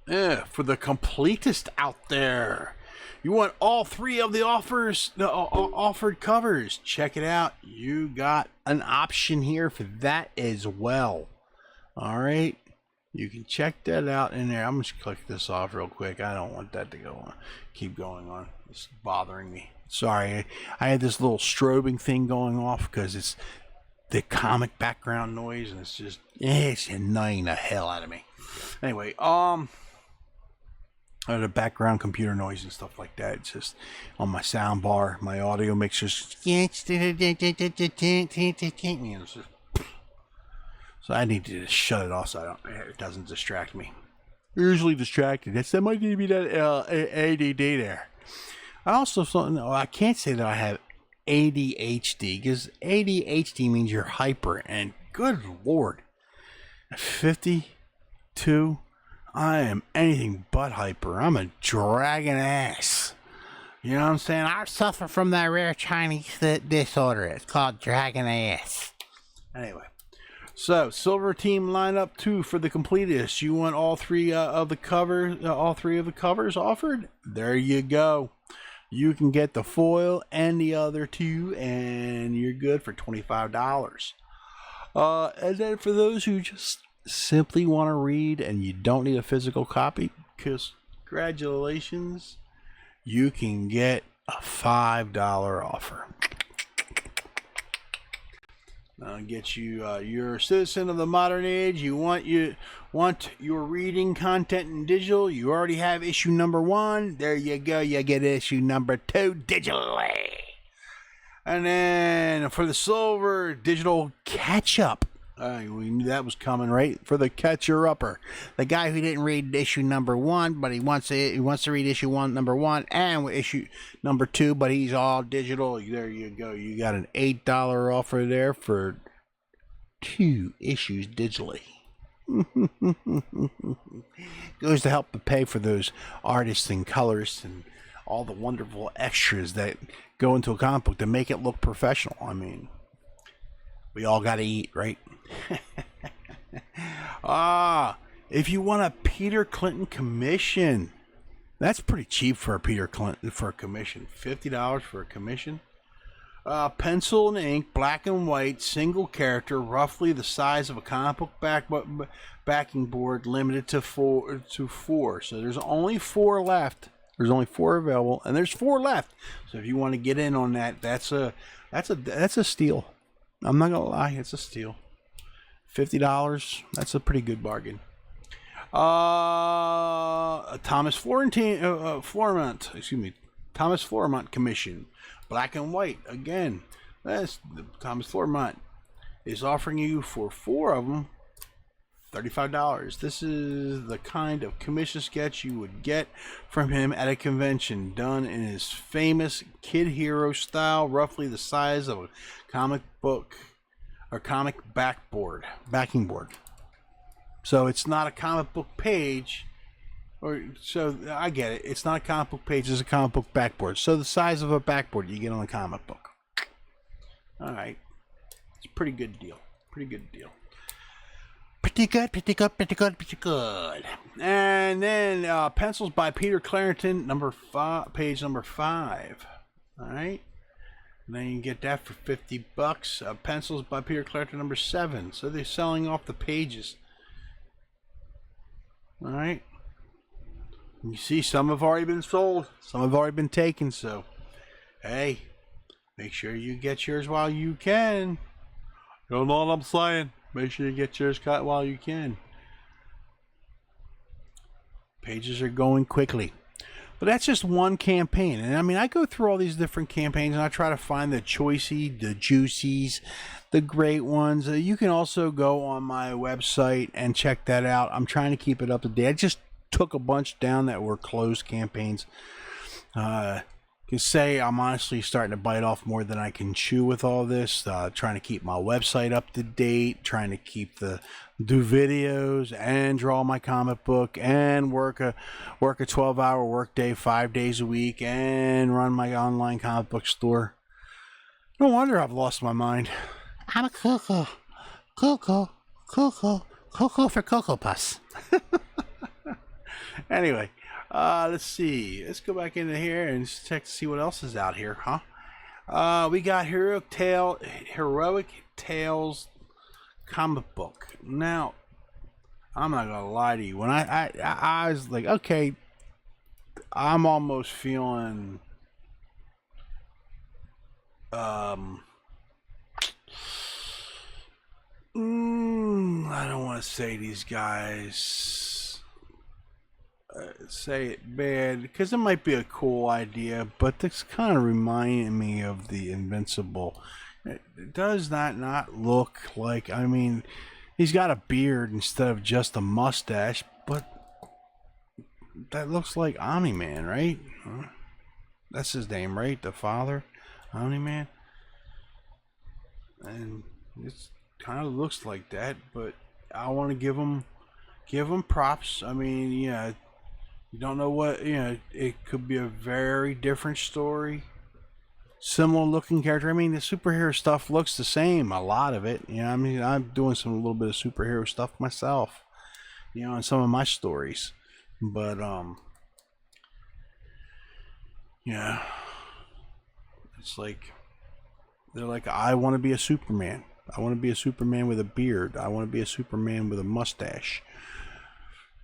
Yeah, for the completist out there. You want all three of the offered covers? Check it out. You got an option here for that as well. All right, you can check that out in there. I'm just click this off real quick. I don't want that to go on. Keep going on. It's bothering me. Sorry, I had this little strobing thing going off because it's the comic background noise, and it's annoying the hell out of me. Anyway, the background computer noise and stuff like that. It's just on my sound bar, my audio mixers. So I need to just shut it off so it doesn't distract me. Usually distracted. That might be that ADD there. I can't say that I have ADHD because ADHD means you're hyper, and good lord, at 52, I am anything but hyper. I'm a dragon ass. You know what I'm saying? I suffer from that rare Chinese disorder. It's called dragon ass. Anyway, so silver team lineup 2 for the completist. You want all three of the covers offered? There you go. You can get the foil and the other two, and you're good for $25. And then for those who just simply want to read and you don't need a physical copy, congratulations, you can get a $5 offer. Get you, you're a citizen of the modern age. You want your reading content in digital. You already have issue number 1. There you go. You get issue number 2 digitally. And then for the silver, digital catch-up. We knew that was coming, right? For the catcher-upper. The guy who didn't read issue number 1, but he wants to read issue number 1 and issue number 2, but he's all digital. There you go. You got an $8 offer there for 2 issues digitally. Goes to help to pay for those artists and colorists and all the wonderful extras that go into a comic book to make it look professional. I mean, we all got to eat, right? If you want a Peter Clinton commission, that's pretty cheap for a Peter Clinton for a commission. $50 for a commission. Pencil and ink, black and white, single character, roughly the size of a comic book backing board, limited to four. So there's only 4 left. There's only 4 available, and there's 4 left. So if you want to get in on that, that's a steal. I'm not gonna lie, it's a steal. $50, that's a pretty good bargain. Thomas Florimont commission, black and white. Again, that's Thomas Florimont is offering you for 4 of them $35. This is the kind of commission sketch you would get from him at a convention, done in his famous Kid Hero style, roughly the size of a comic book or comic backing board. So it's not a comic book page, so I get it. It's not a comic book page, it's a comic book backboard. So the size of a backboard you get on a comic book. All right, it's a pretty good deal. Pretty good. And then pencils by Peter Clarendon, page number 5. All right. And then you can get that for $50. Pencils by Peter Clarendon, number 7. So they're selling off the pages. All right. You see, some have already been sold. Some have already been taken. So, hey, make sure you get yours while you can. You know what I'm saying? Make sure you get yours cut while you can. Pages are going quickly. But that's just one campaign. And I mean, I go through all these different campaigns and I try to find the choicey, the juicies, the great ones. You can also go on my website and check that out. I'm trying to keep it up to date. I just took a bunch down that were closed campaigns. Can say I'm honestly starting to bite off more than I can chew with all this. Trying to keep my website up to date, trying to do videos and draw my comic book and work a 12-hour workday 5 days a week and run my online comic book store. No wonder I've lost my mind. I'm a Coco. Coco. Coco. Coco for Cocoa Puffs. Anyway, let's see. Let's go back into here and check to see what else is out here, huh? We got Heroic Tales comic book. Now, I'm not gonna lie to you. When I was like, okay, I'm almost feeling I don't want to say these guys say it bad because it might be a cool idea, but this kind of reminded me of the Invincible. It does not look like, I mean, he's got a beard instead of just a mustache, but that looks like Omni-Man, right? That's his name, right? The father, Omni-Man. And it kind of looks like that, but I want to give him props. I mean, yeah, you don't know what, it could be a very different story. Similar looking character. I mean, the superhero stuff looks the same, a lot of it. I mean, I'm doing a little bit of superhero stuff myself, in some of my stories. But, yeah, it's like, they're like, I want to be a Superman. I want to be a Superman with a beard. I want to be a Superman with a mustache.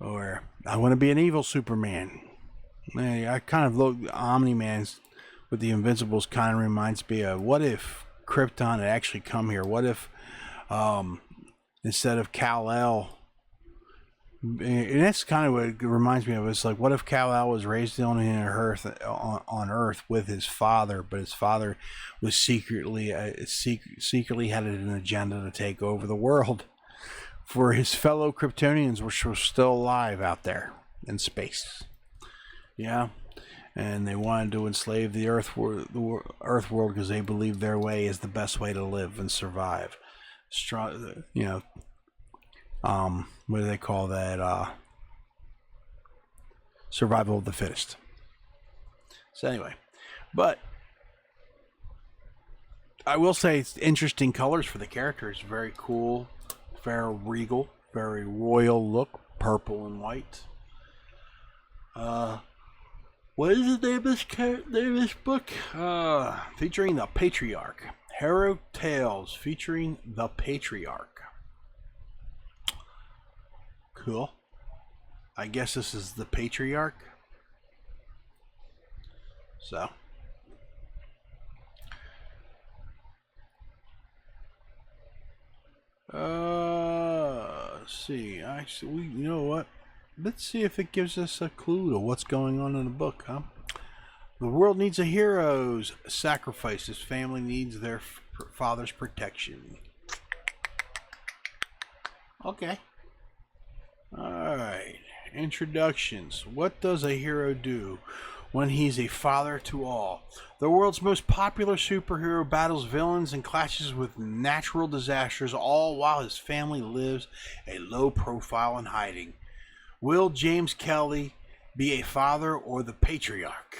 Or, I want to be an evil Superman. I kind of look, Omni-Man's with the Invincibles kind of reminds me of, what if Krypton had actually come here? What if, instead of Kal-El, and that's kind of what it reminds me of. It's like, what if Kal-El was raised on Earth with his father, but his father was secretly had an agenda to take over the world for his fellow Kryptonians, which were still alive out there in space. Yeah, and they wanted to enslave the Earth world because they believed their way is the best way to live and survive. What do they call that? Survival of the fittest. So anyway, but I will say it's interesting colors for the characters. Very cool, very regal, very royal look, purple and white. What is the name of this book? Featuring the Patriarch. Heroic Tales featuring the Patriarch. Cool. I guess this is the Patriarch. So. Let's see. You know what? Let's see if it gives us a clue to what's going on in the book, huh? The world needs a hero's sacrifice. His family needs their father's protection. Okay. Alright, introductions. What does a hero do when he's a father to all? The world's most popular superhero battles villains and clashes with natural disasters, all while his family lives a low profile in hiding. Will James Kelly be a father or the Patriarch?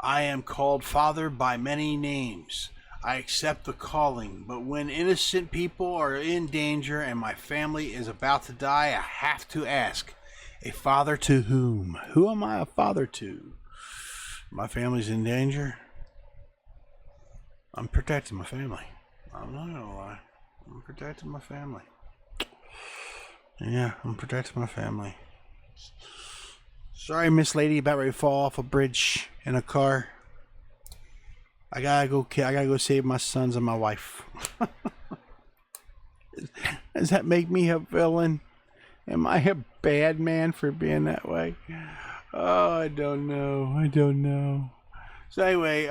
I am called father by many names. I accept the calling, but when innocent people are in danger and my family is about to die, I have to ask, a father to whom? Who am I a father to? My family's in danger? I'm protecting my family. I'm not gonna lie. I'm protecting my family. Yeah, I'm protecting my family. Sorry, Miss Lady, about ready to fall off a bridge in a car. I gotta go save my sons and my wife. Does that make me a villain? Am I a bad man for being that way? Oh, I don't know. So anyway,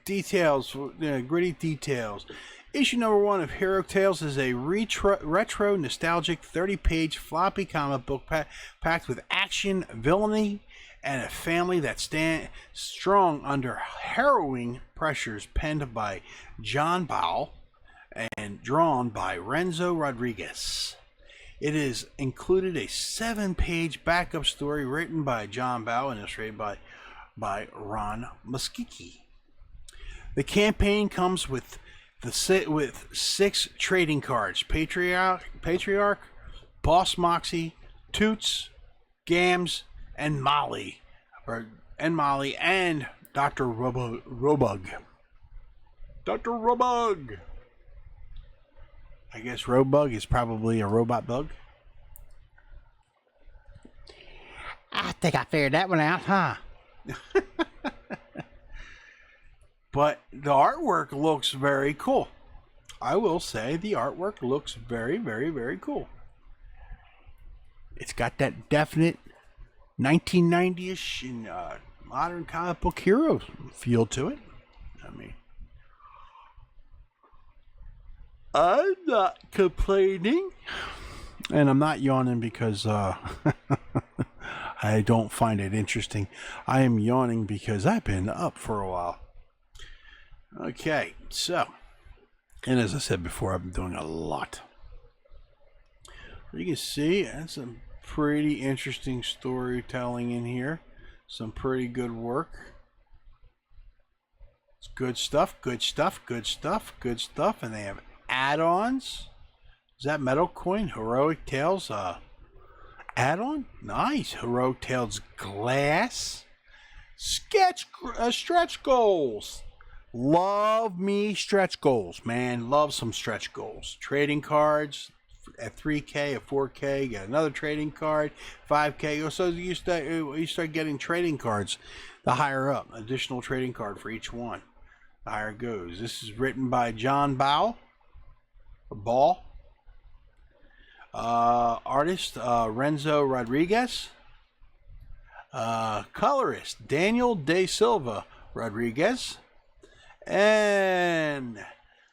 details, gritty details. Issue number 1 of Heroic Tales is a retro nostalgic 30-page floppy comic book packed with action, villainy, and a family that stands strong under harrowing pressures, penned by John Bowell and drawn by Renzo Rodriguez. It is included a 7-page backup story written by John Bowell and illustrated by Ron Muschietti. The campaign comes with with 6 trading cards: Patriarch, Boss Moxie, Toots, Gams, and Molly, and Dr. Robug. Dr. Robug. I guess Robug is probably a robot bug. I think I figured that one out, huh? But the artwork looks very cool. I will say the artwork looks very, very, very cool. It's got that definite 1990-ish and modern comic book hero feel to it. I mean, I'm not complaining. And I'm not yawning because I don't find it interesting. I am yawning because I've been up for a while. Okay, so, and as I said before, I've been doing a lot. You can see that's some pretty interesting storytelling in here. Some pretty good work. It's good stuff, good stuff, good stuff, good stuff. And they have add-ons. Is that Metal Coin? Heroic Tales add-on? Nice. Heroic Tales Glass. Stretch goals. Love me stretch goals, man. Love some stretch goals. Trading cards at 3K, at 4K. Get another trading card, 5K. So you start getting trading cards. The higher up, additional trading card for each one. The higher it goes. This is written by John Ball. Artist Renzo Rodriguez. Colorist Daniel De Silva Rodriguez. And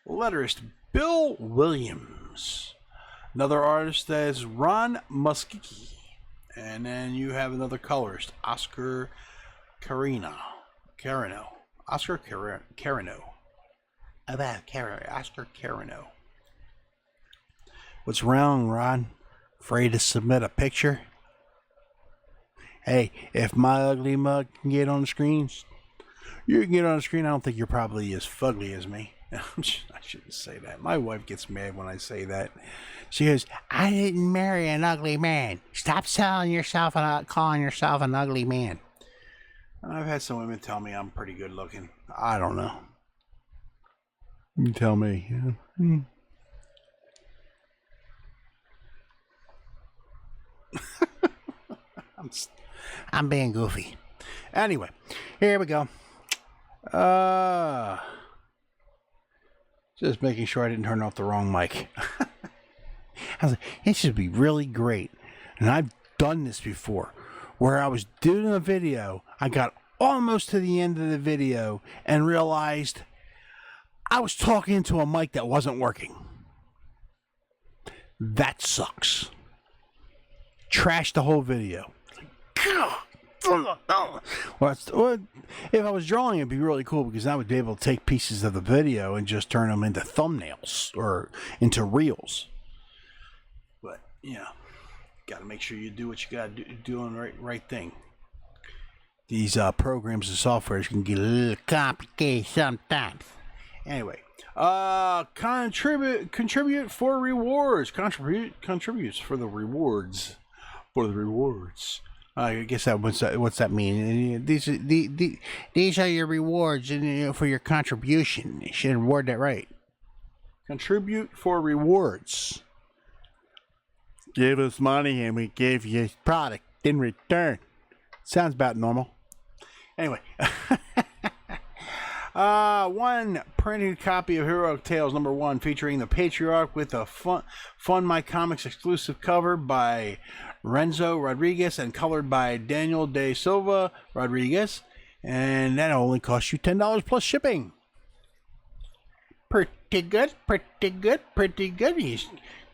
letterist Bill Williams. Another artist is Ron Muschietti. And then you have another colorist, Oscar Carino. Oscar Carino. Oscar Carino. What's wrong, Ron? Afraid to submit a picture? Hey, if my ugly mug can get on the screens, you can get on the screen. I don't think you're probably as fugly as me. I shouldn't say that. My wife gets mad when I say that. She goes, I didn't marry an ugly man. Stop calling yourself an ugly man. And I've had some women tell me I'm pretty good looking. I don't know. You tell me. Yeah. I'm being goofy. Anyway, here we go. Just making sure I didn't turn off the wrong mic. I was like, it should be really great. And I've done this before, where I was doing a video, I got almost to the end of the video and realized I was talking into a mic that wasn't working. That sucks. Trash the whole video. Well, if I was drawing, it'd be really cool because I would be able to take pieces of the video and just turn them into thumbnails or into reels. But yeah, got to make sure you do what you got to do, doing right thing. These programs and softwares can get a little complicated sometimes. Anyway, contribute for rewards. Contributes for the rewards. For the rewards. I guess what's that mean? These are your rewards for your contribution. You should reward that right. Contribute for rewards. Give us money and we give you product in return. Sounds about normal. Anyway. One printed copy of Heroic Tales #1 featuring the Patriarch with a Fun My Comics exclusive cover by Renzo Rodriguez and colored by Daniel De Silva Rodriguez. And that only costs you $10 plus shipping. Pretty good.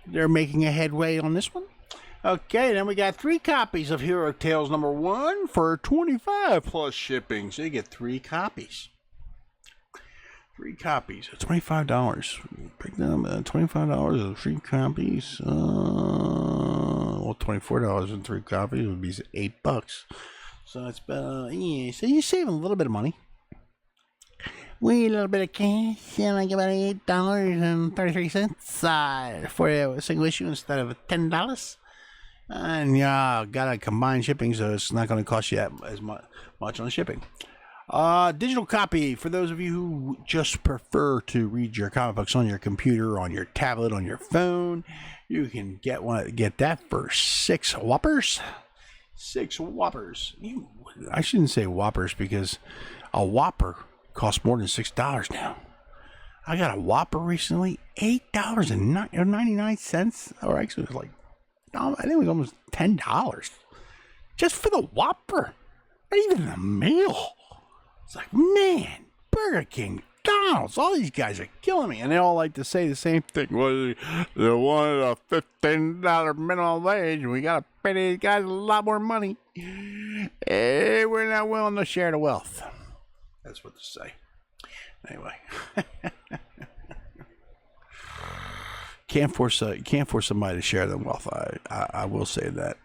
They're making a headway on this one. Okay, then we got 3 copies of Heroic Tales #1 for $25 plus shipping. So you get 3 copies. 3 copies at $25. Break down $25 of 3 copies. Well, $24 and 3 copies would be $8. So it's about so you're saving a little bit of money. We need a little bit of cash, and I give about $8.33 for a single issue instead of $10. And yeah, got a combined shipping, so it's not going to cost you as much on shipping. Digital copy for those of you who just prefer to read your comic books on your computer, on your tablet, on your phone. You can get that for $6 whoppers. $6 whoppers. I shouldn't say whoppers because a whopper costs more than $6 now. I got a whopper recently, $8.99, or actually it was like, I think it was almost $10 just for the whopper. Not even the meal. It's like, man, Burger King, McDonald's, all these guys are killing me. And they all like to say the same thing. Well, they wanted a $15 minimum wage. We got to pay these guys a lot more money. Hey, we're not willing to share the wealth. That's what they say. Anyway. Can't force somebody to share their wealth. I will say that.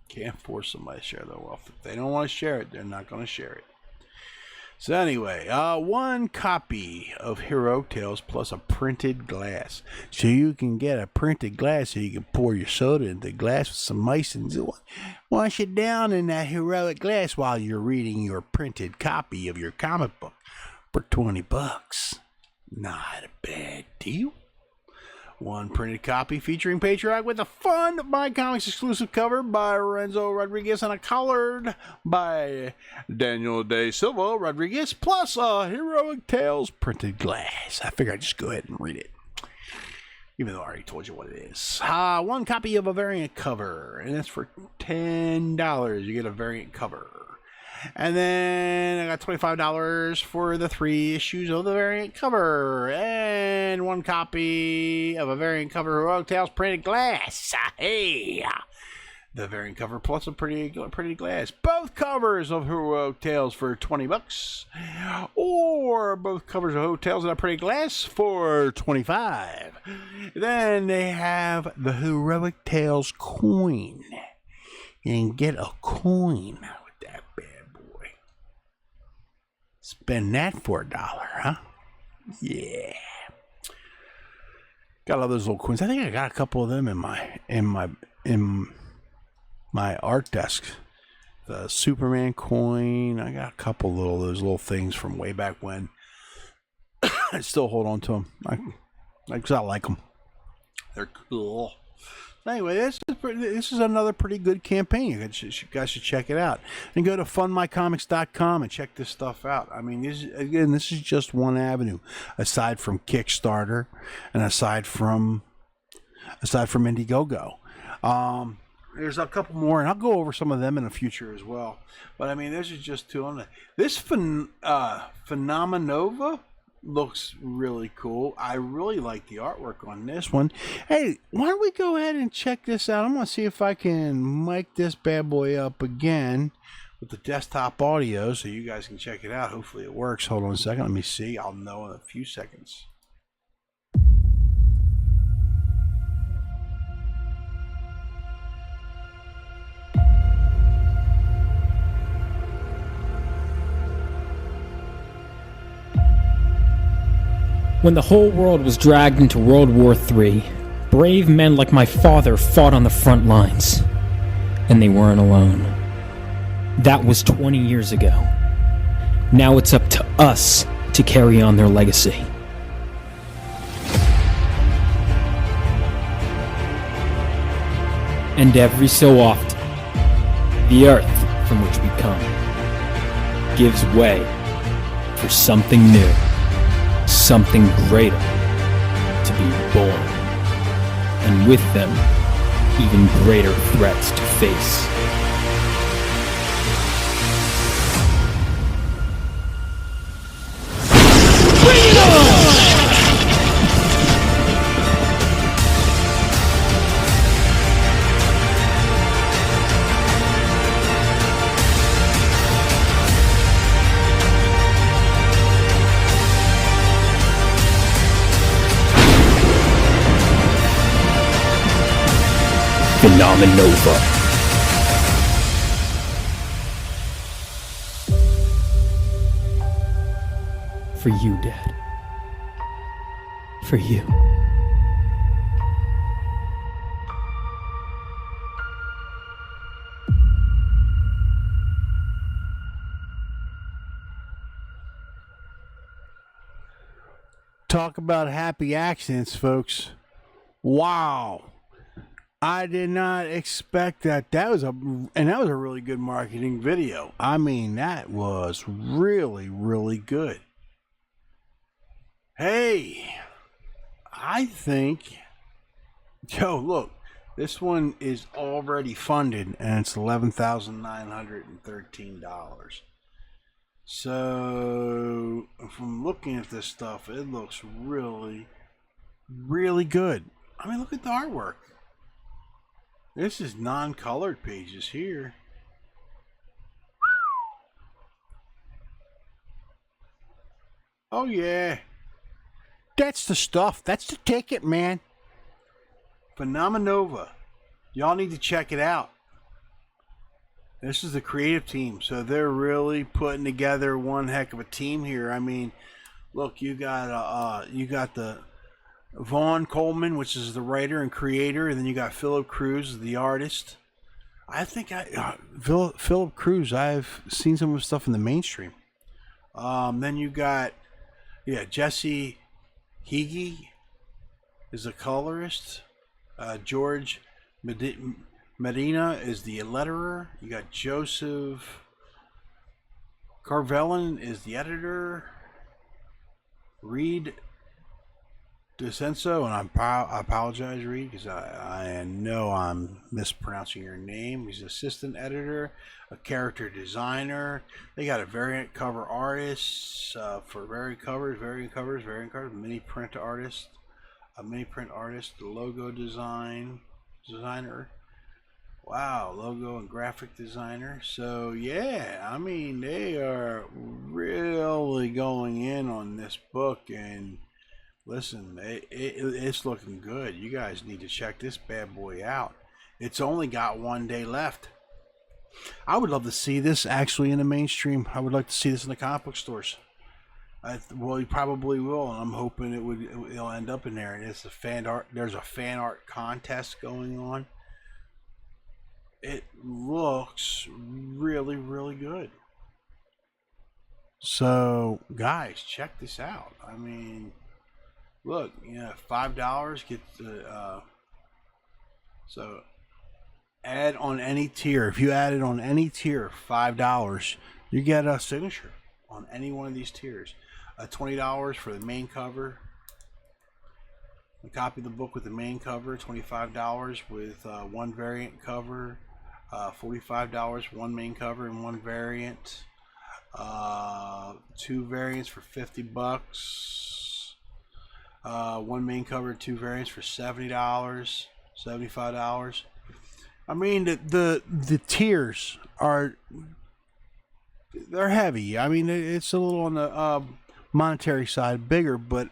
Can't force somebody to share their wealth. If they don't want to share it, they're not going to share it. So anyway, one copy of Heroic Tales plus a printed glass. So you can get a printed glass so you can pour your soda into the glass with some ice and wash it down in that heroic glass while you're reading your printed copy of your comic book for $20. Not a bad deal. One printed copy featuring Patriarch with a fun My Comics exclusive cover by Renzo Rodriguez and a colored by Daniel De Silva Rodriguez, plus a Heroic Tales printed glass. I figured I'd just go ahead and read it, even though I already told you what it is. One copy of a variant cover, and that's for $10. You get a variant cover. And then I got $25 for the 3 issues of the variant cover. And one copy of a variant cover of Heroic Tales printed glass. Hey! The variant cover plus a pretty glass. Both covers of Heroic Tales for $20. Or both covers of Heroic Tales in a pretty glass for $25. Then they have the Heroic Tales coin. You can get a coin. Spend that for $1, huh? Yeah. Got all those little coins. I think I got a couple of them in my art desk. The Superman coin. I got a couple of those little things from way back when. I still hold on to them. I like them. They're cool. Anyway, this is another pretty good campaign. You guys should check it out. And go to fundmycomics.com and check this stuff out. I mean, this is just one avenue, aside from Kickstarter and aside from Indiegogo. There's a couple more, and I'll go over some of them in the future as well. But I mean, this is just two on this PHENOMENOVA looks really cool. I really like the artwork on this one. Hey, why don't we go ahead and check this out? I'm going to see if I can mic this bad boy up again with the desktop audio so you guys can check it out. Hopefully it works. Hold on a second. Let me see. I'll know in a few seconds. When the whole world was dragged into World War III, brave men like my father fought on the front lines. And they weren't alone. That was 20 years ago. Now it's up to us to carry on their legacy. And every so often, the earth from which we come gives way for something new. Something greater to be born, and with them, even greater threats to face. Bring it on! PHENOMENOVA. For you, Dad. For you. Talk about happy accidents, folks. Wow. I did not expect that. That was a really good marketing video. I mean, that was really, really good. Hey, I think, look, this one is already funded and it's $11,913. So, from looking at this stuff, it looks really, really good. I mean, look at the artwork. This is non-colored pages here. Oh, yeah. That's the stuff. That's the ticket, man. PHENOMENOVA. Y'all need to check it out. This is the creative team, so they're really putting together one heck of a team here. I mean, look, you got the Vaughn Coleman, which is the writer and creator, and then you got Philip Cruz, the artist. I think Philip Cruz, I've seen some of his stuff in the mainstream. Then you got Jesse Higgy is a colorist. George Medina is the letterer. You got Joseph Carvelin is the editor. Reed DeCenso, and I apologize, Reed, because I know I'm mispronouncing your name. He's assistant editor, a character designer. They got a variant cover artist for variant covers, mini print artist, a mini print artist, logo designer. Wow, logo and graphic designer. So yeah, I mean, they are really going in on this book, and listen, it's looking good. You guys need to check this bad boy out. It's only got 1 day left. I would love to see this actually in the mainstream. I would like to see this in the comic book stores. Well, you probably will, and I'm hoping it'll end up in there. And it's a fan art. There's a fan art contest going on. It looks really, really good. So, guys, check this out. I mean, look, $5 gets so add on any tier. If you add it on any tier, $5, you get a signature on any one of these tiers. $20 for the main cover. A copy of the book with the main cover. $25 with one variant cover. $45 one main cover and one variant. Two variants for $50. One main cover, two variants for $70, $75. I mean, the tiers they're heavy. I mean, it's a little on the monetary side, bigger, but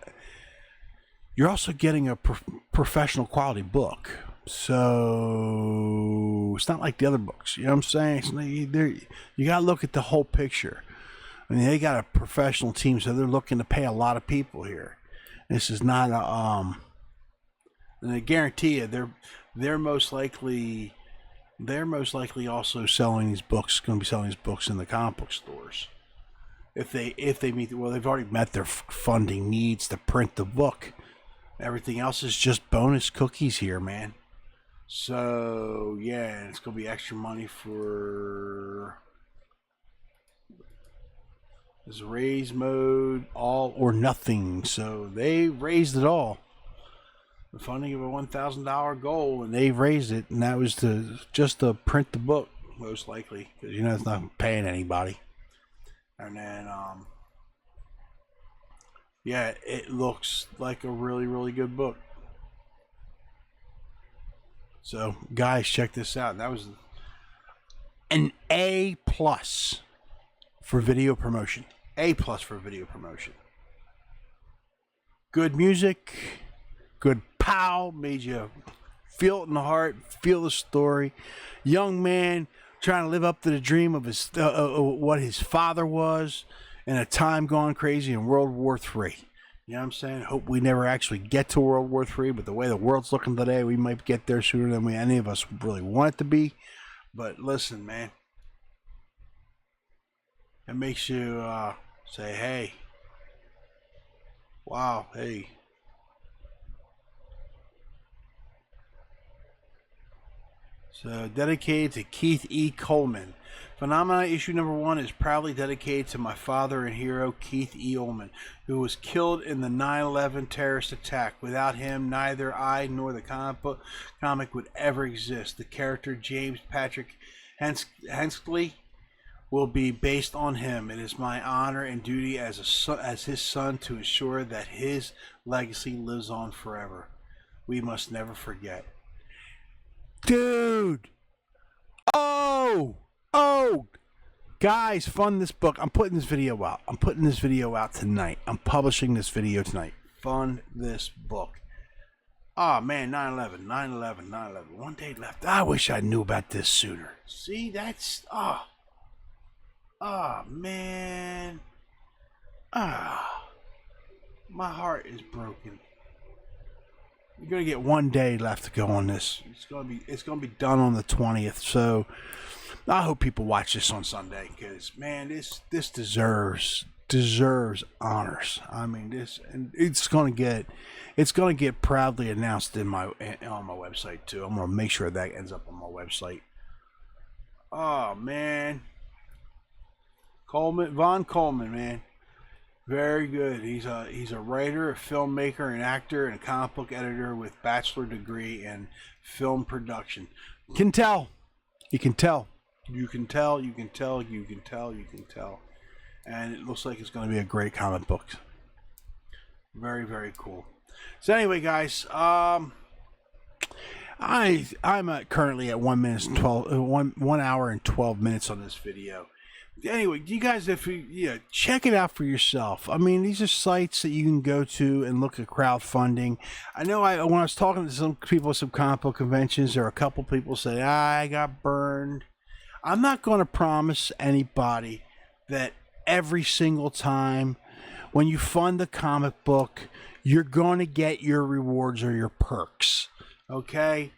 you're also getting a professional quality book. So it's not like the other books. You know what I'm saying? You got to look at the whole picture. I mean, they got a professional team, so they're looking to pay a lot of people here. This is not a and I guarantee you, they're most likely also selling these books. Going to be selling these books in the comic book stores. If they meet, well, they've already met their funding needs to print the book. Everything else is just bonus cookies here, man. So yeah, it's gonna be extra money for this raise mode, all or nothing. So they raised it all. The funding of a $1,000 goal, and they raised it, and that was just to print the book, most likely, because it's not paying anybody. And then yeah, it looks like a really, really good book. So, guys, check this out. That was an A+ for video promotion. A+ for video promotion. Good music, good pow, made you feel it in the heart, feel the story. Young man trying to live up to the dream of his what his father was, in a time gone crazy in World War III. You know what I'm saying? Hope we never actually get to World War III, but the way the world's looking today, we might get there sooner than any of us really want it to be. But listen, man, it makes you say, hey, wow, hey. So, dedicated to Keith E. Coleman. Phenomena issue number 1 is proudly dedicated to my father and hero, Keith E. Ullman, who was killed in the 9/11 terrorist attack. Without him, neither I nor the comic would ever exist. The character James Patrick Hensley will be based on him. It is my honor and duty as his son to ensure that his legacy lives on forever. We must never forget. Dude! Oh, guys, fund this book. I'm putting this video out. I'm putting this video out tonight. I'm publishing this video tonight. Fund this book. Oh, man, 9/11. 1 day left. I wish I knew about this sooner. See, that's... Oh, man. My heart is broken. You're gonna get 1 day left to go on this. It's gonna be done on the 20th. So I hope people watch this on Sunday, because man, this deserves honors. I mean, it's gonna get proudly announced on my website too. I'm gonna make sure that ends up on my website. Oh man, Von Coleman, man. Very good. He's a writer, a filmmaker, an actor, and a comic book editor with bachelor degree in film production. You can tell. And it looks like it's going to be a great comic book. Very, very cool. So anyway, guys, I'm currently at 1 hour and 12 minutes on this video. Anyway, you guys, if you check it out for yourself. I mean, these are sites that you can go to and look at crowdfunding. I know when I was talking to some people at some comic book conventions, there were a couple people say, I got burned. I'm not going to promise anybody that every single time when you fund a comic book, you're going to get your rewards or your perks. Okay?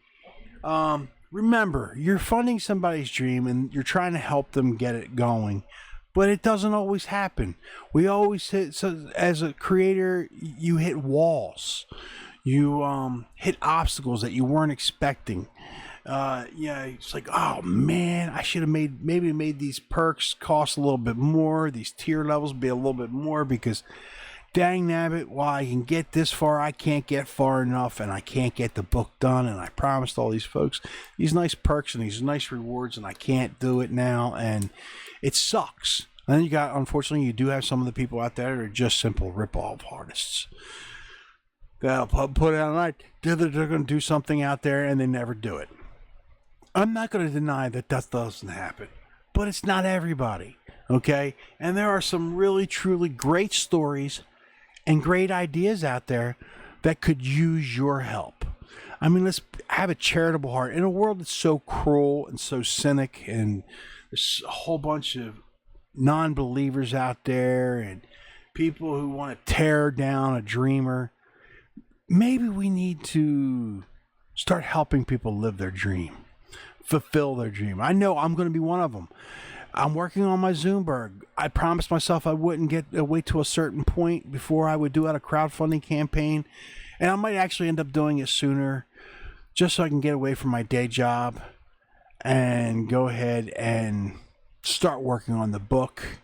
Remember, you're funding somebody's dream and you're trying to help them get it going, but it doesn't always happen. We always as a creator, you hit walls. You hit obstacles that you weren't expecting. It's like, oh man, I should have made these perks cost a little bit more, these tier levels be a little bit more, because dang nabbit, while I can get this far, I can't get far enough, and I can't get the book done, and I promised all these folks these nice perks and these nice rewards, and I can't do it now, and it sucks. And then unfortunately, you do have some of the people out there that are just simple rip-off artists. They'll put it out like they're going to do something out there, and they never do it. I'm not going to deny that doesn't happen, but it's not everybody, okay? And there are some really, truly great stories and great ideas out there that could use your help. I mean, let's have a charitable heart. In a world that's so cruel and so cynic, and there's a whole bunch of non-believers out there and people who want to tear down a dreamer, maybe we need to start helping people live their dream, fulfill their dream. I know I'm going to be one of them. I'm working on my Zoomberg. I promised myself I wouldn't wait to a certain point before I would do out a crowdfunding campaign. And I might actually end up doing it sooner, just so I can get away from my day job and go ahead and start working on the book.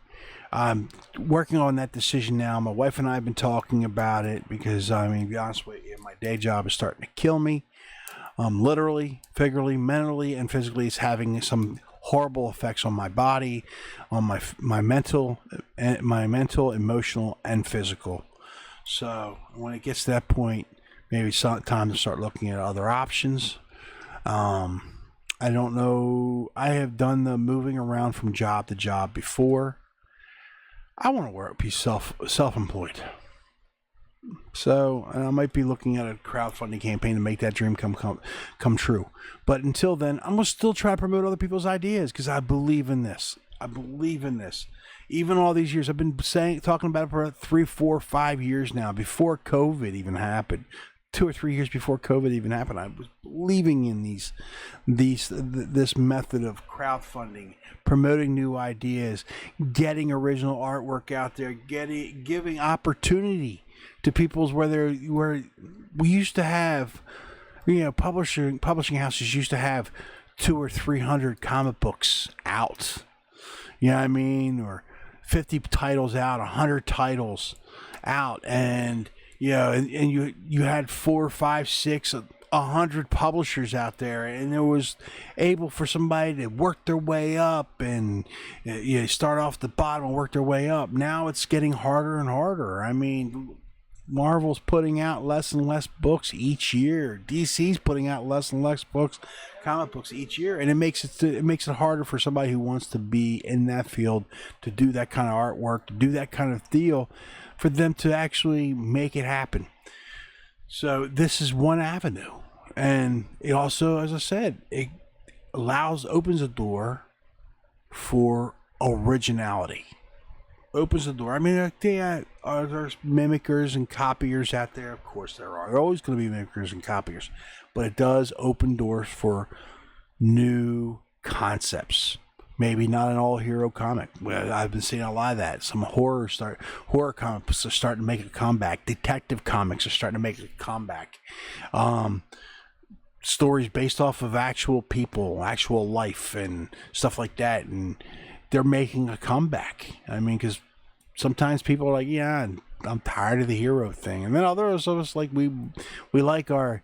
I'm working on that decision now. My wife and I have been talking about it because, I mean, to be honest with you, my day job is starting to kill me. Literally, figuratively, mentally, and physically. It's having some horrible effects on my body, on my mental, emotional, and physical. So when it gets to that point, maybe it's time to start looking at other options. I don't know. I have done the moving around from job to job before. I want to be self-employed. So I might be looking at a crowdfunding campaign to make that dream come true. But until then, I'm going to still try to promote other people's ideas because I believe in this. I believe in this. Even all these years, I've been talking about it for 3, 4, 5 years now, before COVID even happened. 2 or 3 years before COVID even happened, I was believing in this method of crowdfunding, promoting new ideas, getting original artwork out there, giving opportunity to people's where we used to have, publishing houses used to have 200 or 300 comic books out. You know what I mean? Or 50 titles out, 100 titles out, and you had 4, 5, 6, 100 publishers out there, and there was able for somebody to work their way up and start off the bottom and work their way up. Now it's getting harder and harder. I mean, Marvel's putting out less and less books each year. DC's putting out less and less comic books each year, and it makes it harder for somebody who wants to be in that field to do that kind of artwork, to do that kind of deal, for them to actually make it happen. So this is one avenue, and it also, as I said, it opens a door for originality. Opens the door. I mean, there's mimickers and copiers out there. Of course there are. There are always going to be mimickers and copiers. But it does open doors for new concepts. Maybe not an all-hero comic. Well, I've been seeing a lot of that. Some horror comics are starting to make a comeback. Detective comics are starting to make a comeback. Stories based off of actual people, actual life, and stuff like that. And they're making a comeback. I mean, because sometimes people are like, yeah, I'm tired of the hero thing, and then others of us, like, we like our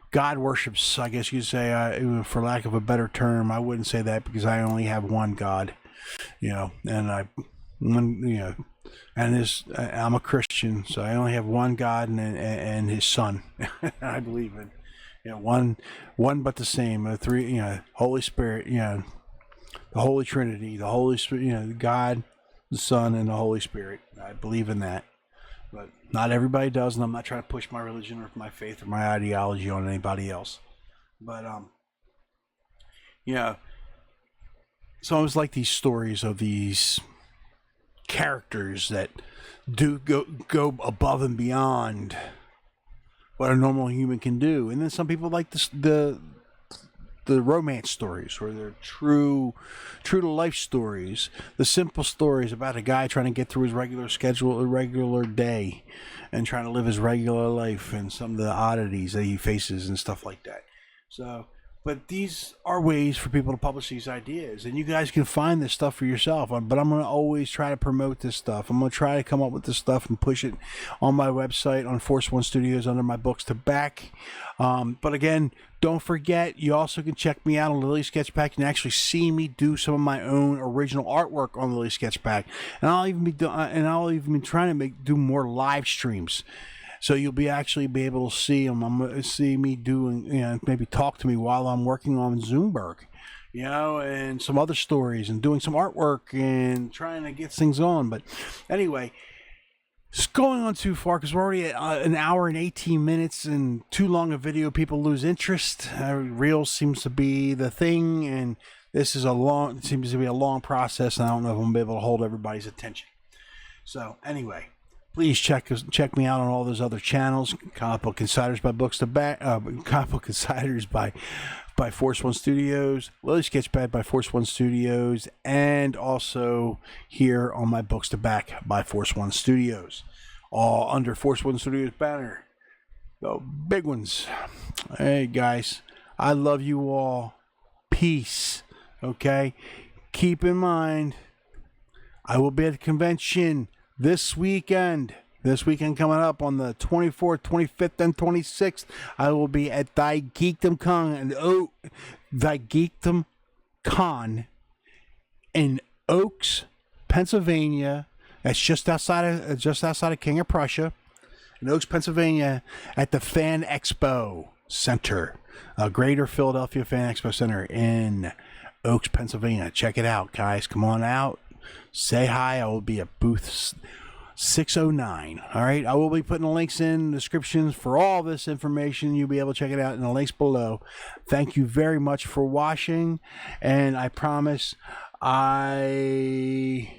God worships, I guess you'd say, for lack of a better term. I wouldn't say that, because I only have one God, and I'm a Christian, so I only have one God and His Son. I believe in, one but the same, three, Holy Spirit, the Holy Trinity, the Holy Spirit, God, the Son, and the Holy Spirit. I believe in that. But not everybody does, and I'm not trying to push my religion or my faith or my ideology on anybody else. But, it's always like these stories of these characters that do go above and beyond what a normal human can do. And then some people like the romance stories, or they're true to life stories, the simple stories about a guy trying to get through his regular schedule, a regular day, and trying to live his regular life, and some of the oddities that he faces and stuff like that. So, but these are ways for people to publish these ideas, and you guys can find this stuff for yourself. But I'm going to always try to promote this stuff. I'm going to try to come up with this stuff and push it on my website, on Force One Studios, under my books to back. But again, don't forget, you also can check me out on Lilly Sketchpack. You can actually see me do some of my own original artwork on Lilly Sketchpack, and I'll even be trying to do more live streams. So you'll be able to see them. I'm going to see me doing, maybe talk to me while I'm working on Zoomberg, and some other stories, and doing some artwork and trying to get things on. But anyway, it's going on too far, because we're already at an hour and 18 minutes, and too long a video, people lose interest. Reels seems to be the thing, and this is seems to be a long process, and I don't know if I'm going to be able to hold everybody's attention. So anyway, please check me out on all those other channels. Comic Book Insiders by Books to Back, Comic Book Insiders by Force One Studios, Lilly Sketchpad by Force One Studios, and also here on my Books to Back by Force One Studios, all under Force One Studios banner. The big ones. Hey guys, I love you all. Peace. Okay, keep in mind, I will be at the convention this weekend coming up on the 24th, 25th, and 26th. I will be at Thy Geekdom Con in Oaks, Pennsylvania. That's just outside of King of Prussia, in Oaks, Pennsylvania, at the Fan Expo Center, Greater Philadelphia Fan Expo Center in Oaks, Pennsylvania. Check it out, guys. Come on out. Say hi. I will be at booth 609. All right, I will be putting the links in the descriptions for all this information. You'll be able to check it out in the links below. Thank you very much for watching, and I promise I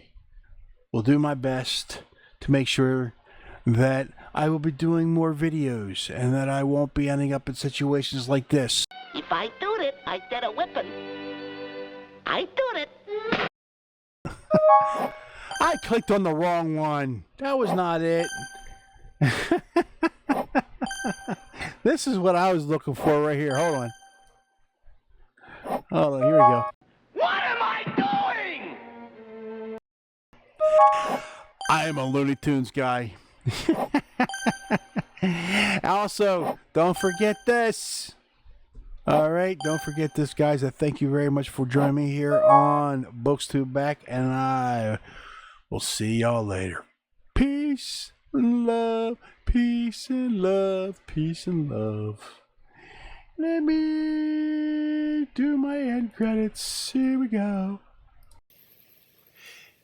will do my best to make sure that I will be doing more videos and that I won't be ending up in situations like this. If I do it, I get a whipping. I do it. I clicked on the wrong one. That was not it. This is what I was looking for right here. Hold on. Hold on, here we go. What am I doing? I am a Looney Tunes guy. Also, don't forget this. All right, don't forget this, guys. I thank you very much for joining me here on BooksTube Back, and I will see y'all later. Peace and love, peace and love, peace and love. Let me do my end credits. Here we go.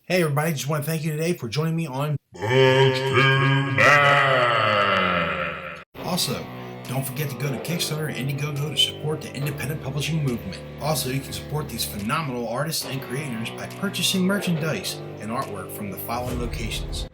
Hey everybody, just want to thank you today for joining me on BooksTube Back. Also, don't forget to go to Kickstarter and Indiegogo to support the independent publishing movement. Also, you can support these phenomenal artists and creators by purchasing merchandise and artwork from the following locations: